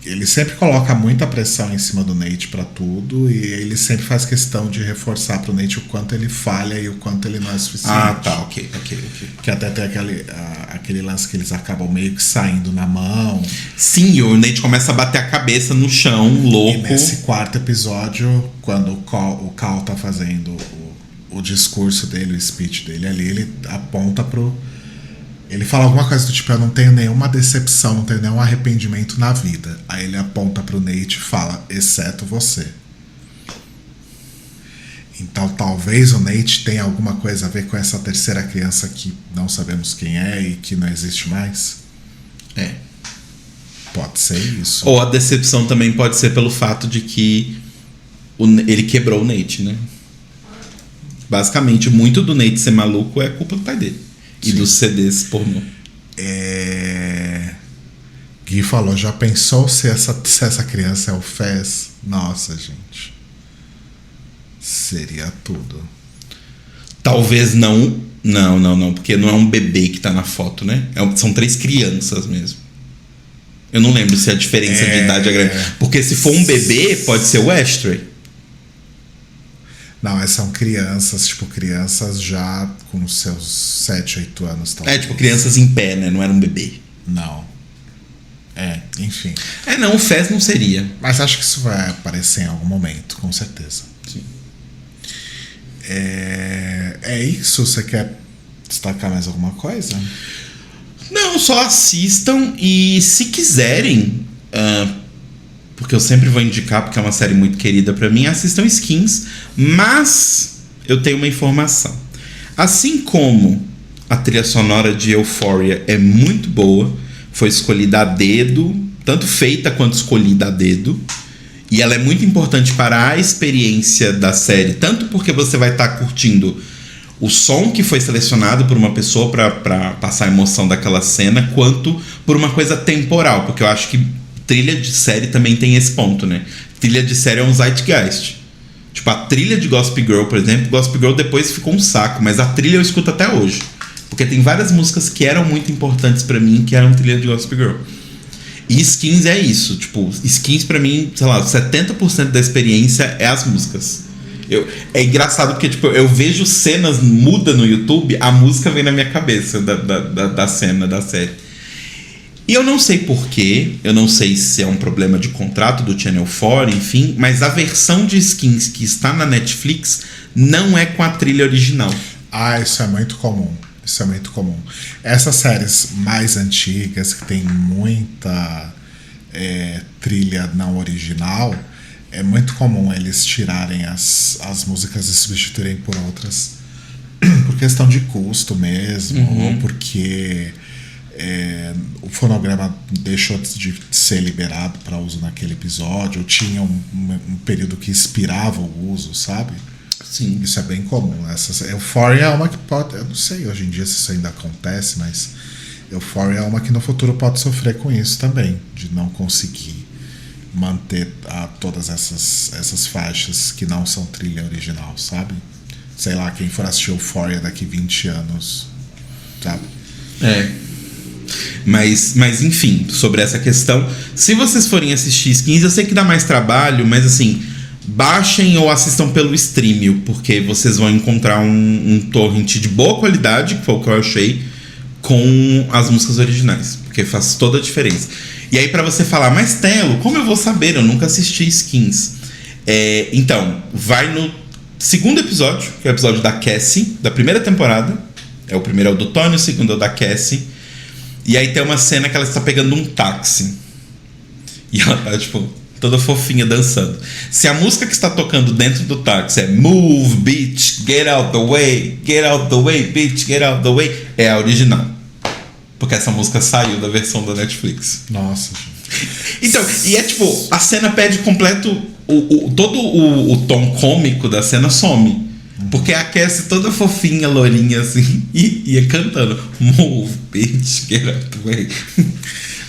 ele sempre coloca muita pressão em cima do Nate pra tudo, e ele sempre faz questão de reforçar pro Nate o quanto ele falha e o quanto ele não é suficiente. Ok. Que até tem aquele lance que eles acabam meio que saindo na mão. Sim, o Nate começa a bater a cabeça no chão, louco. E nesse quarto episódio, quando o Cal tá fazendo o discurso dele, o speech dele ali, ele aponta pro... Ele fala alguma coisa do tipo: eu não tenho nenhuma decepção, não tenho nenhum arrependimento na vida. Aí ele aponta pro Nate e fala: exceto você. Então talvez o Nate tenha alguma coisa a ver com essa terceira criança que não sabemos quem é e que não existe mais. Pode ser isso. Ou a decepção também pode ser pelo fato de que ele quebrou o Nate, né? Basicamente, muito do Nate ser maluco é culpa do pai dele. E dos CDs pornô. Gui falou: já pensou se essa criança é o Fez? Nossa, gente. Seria tudo. Talvez não. Não. Porque não é um bebê que tá na foto, né? São 3 crianças mesmo. Eu não lembro se a diferença de idade é grande. Porque se for um bebê, pode ser o Ashtray. Não, mas são crianças, crianças já com seus 7, 8 anos. Talvez. Crianças em pé, né? Não era um bebê. Não. Enfim. Não, o Fez não seria. Mas acho que isso vai aparecer em algum momento, com certeza. Sim. É isso? Você quer destacar mais alguma coisa? Não, só assistam e se quiserem... porque eu sempre vou indicar, porque é uma série muito querida pra mim, assistam Skins, mas eu tenho uma informação. Assim como a trilha sonora de Euphoria é muito boa, foi escolhida a dedo, tanto feita quanto escolhida a dedo, e ela é muito importante para a experiência da série, tanto porque você vai estar curtindo o som que foi selecionado por uma pessoa para passar a emoção daquela cena, quanto por uma coisa temporal, porque eu acho que trilha de série também tem esse ponto, né? Trilha de série é um zeitgeist. Tipo, a trilha de Gossip Girl, por exemplo, Gossip Girl depois ficou um saco, mas a trilha eu escuto até hoje. Porque tem várias músicas que eram muito importantes pra mim, que eram trilha de Gossip Girl. E Skins é isso. Tipo, Skins pra mim, sei lá, 70% da experiência é as músicas. É engraçado porque, tipo, eu vejo cenas muda no YouTube, a música vem na minha cabeça da cena, da série. E eu não sei porquê, eu não sei se é um problema de contrato do Channel 4, enfim, mas a versão de Skins que está na Netflix não é com a trilha original. Ah, isso é muito comum. Isso é muito comum. Essas séries mais antigas, que tem muita trilha não original, é muito comum eles tirarem as músicas e substituírem por outras. Por questão de custo mesmo, ou porque o fonograma deixou de ser liberado para uso naquele episódio, ou tinha um período que expirava o uso, sabe? Sim. Isso é bem comum. Euphoria é uma que pode... Eu não sei hoje em dia se isso ainda acontece, mas Euphoria é uma que no futuro pode sofrer com isso também, de não conseguir manter todas essas faixas que não são trilha original, sabe? Sei lá, quem for assistir Euphoria daqui 20 anos, sabe? Mas enfim, sobre essa questão, se vocês forem assistir Skins, eu sei que dá mais trabalho, mas assim, baixem ou assistam pelo Streamio, porque vocês vão encontrar um torrent de boa qualidade, que foi o que eu achei, com as músicas originais, porque faz toda a diferença. E aí pra você falar, mas Telo, como eu vou saber? Eu nunca assisti Skins. Então, vai no segundo episódio, que é o episódio da Cassie, da primeira temporada. O primeiro é o do Tony, o segundo é o da Cassie. E aí tem uma cena que ela está pegando um táxi. E ela tá, tipo, toda fofinha dançando. Se a música que está tocando dentro do táxi é Move, bitch, get out the way, bitch, get out the way, é a original. Porque essa música saiu da versão da Netflix. Nossa, gente. Então, e é tipo, a cena perde completo. Todo o tom cômico da cena some. Porque a Cassie toda fofinha, lourinha, assim, ia cantando Move, bitch, get out the way.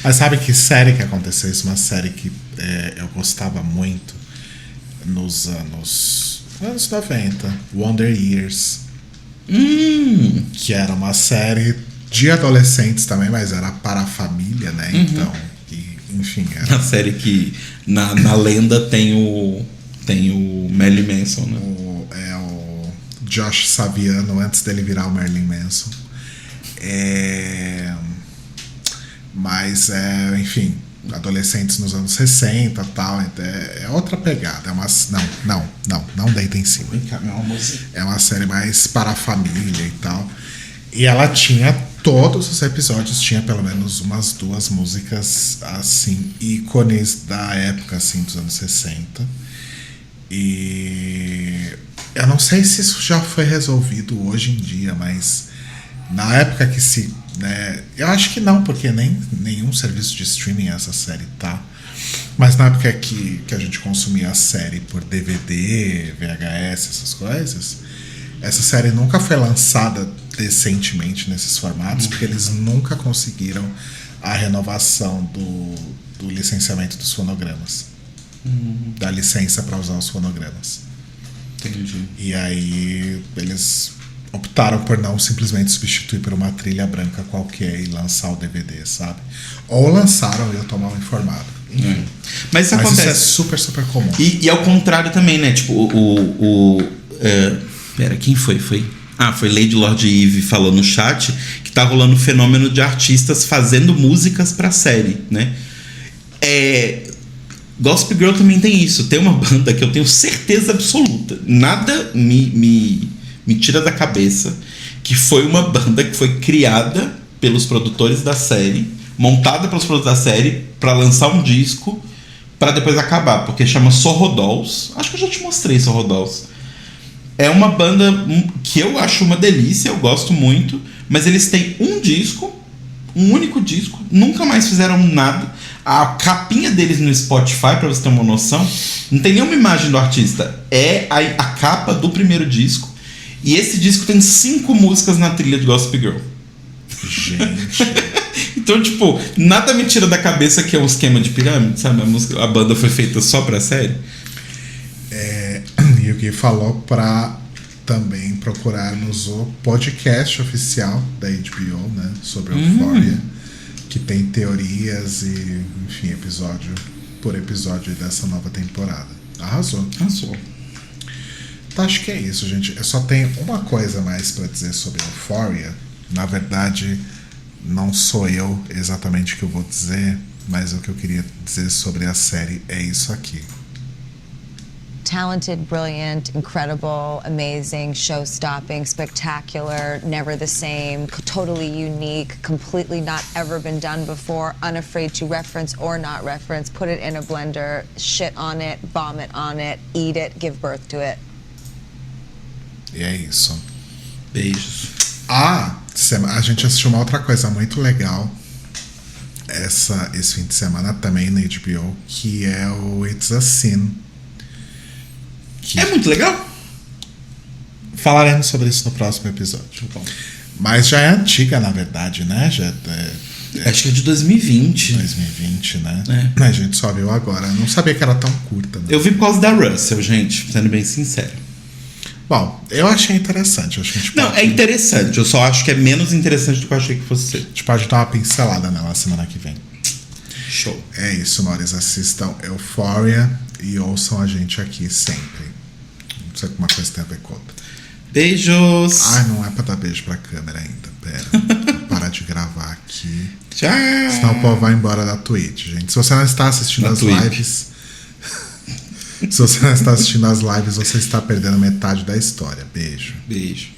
Mas sabe que série que aconteceu isso? Uma série que eu gostava muito nos anos 90, Wonder Years. Que era uma série de adolescentes também, mas era para a família, né? Então, enfim. Era a série que na lenda tem o Marilyn Manson, né? O Josh Saviano antes dele virar o Marilyn Manson. Mas enfim, adolescentes nos anos 60 e tal, é outra pegada. Não deita em cima. É uma série mais para a família e tal. E ela tinha todos os episódios, tinha pelo menos umas 2 músicas assim, ícones da época assim, dos anos 60. E eu não sei se isso já foi resolvido hoje em dia, mas na época que eu acho que não, porque nenhum serviço de streaming essa série tá. Mas na época que a gente consumia a série por DVD, VHS, essas coisas, essa série nunca foi lançada decentemente nesses formatos, porque eles nunca conseguiram a renovação do licenciamento dos fonogramas. Da licença para usar os fonogramas. Entendi. E aí eles optaram por não simplesmente substituir por uma trilha branca qualquer e lançar o DVD, sabe? Ou lançaram e eu tô mal informado. Mas isso acontece. Isso é super, super comum. E ao contrário também, né? Tipo, pera, quem foi? Foi Lady Lord Eve falou no chat que tá rolando um fenômeno de artistas fazendo músicas pra série, né? Gossip Girl também tem isso. Tem uma banda que eu tenho certeza absoluta, nada me tira da cabeça, que foi uma banda que foi criada pelos produtores da série, montada pelos produtores da série pra lançar um disco pra depois acabar, porque chama Sorro Dolls. Acho que eu já te mostrei Sorro Dolls. É uma banda que eu acho uma delícia, eu gosto muito, mas eles têm um único disco, nunca mais fizeram nada. A capinha deles no Spotify, pra você ter uma noção, não tem nenhuma imagem do artista. É a capa do primeiro disco. E esse disco tem 5 músicas na trilha de Gossip Girl. Gente. Então, tipo, nada me tira da cabeça que é um esquema de pirâmide, sabe? A banda foi feita só pra série. E o Gui falou pra também procurarmos o podcast oficial da HBO, né? Sobre Euphoria, que tem teorias e, enfim, episódio por episódio dessa nova temporada. Arrasou. Então, acho que é isso, gente. Eu só tenho uma coisa mais pra dizer sobre Euphoria. Na verdade, não sou eu exatamente o que eu vou dizer, mas o que eu queria dizer sobre a série é isso aqui. Talented, brilliant, incredible, amazing, show-stopping, spectacular, never the same, totally unique, completely not ever been done before, unafraid to reference or not reference, put it in a blender, shit on it, vomit on it, eat it, give birth to it. E é isso. Beijos. A gente assistiu uma outra coisa muito legal esse fim de semana também na HBO, que é o It's a Sin. É muito legal. Falaremos sobre isso no próximo episódio. Mas já é antiga, na verdade, né? Acho que é de 2020. 2020, né? A gente só viu agora. Não sabia que era tão curta, né? Eu vi por causa da Russell, gente, sendo bem sincero. Bom, eu achei interessante. Acho que a gente Não, é interessante. Eu só acho que é menos interessante do que eu achei que fosse ser. A gente pode dar uma pincelada nela semana que vem. Show. É isso, Maurício. Assistam Euphoria e ouçam a gente aqui sempre. Não sei que uma coisa tem a ver com outra. Beijos. Não é pra dar beijo pra câmera ainda. Pera. Vou parar de gravar aqui. Tchau. Senão o povo vai embora da Twitch, gente. Se você não está assistindo as lives... Se você não está assistindo as lives, você está perdendo metade da história. Beijo. Beijo.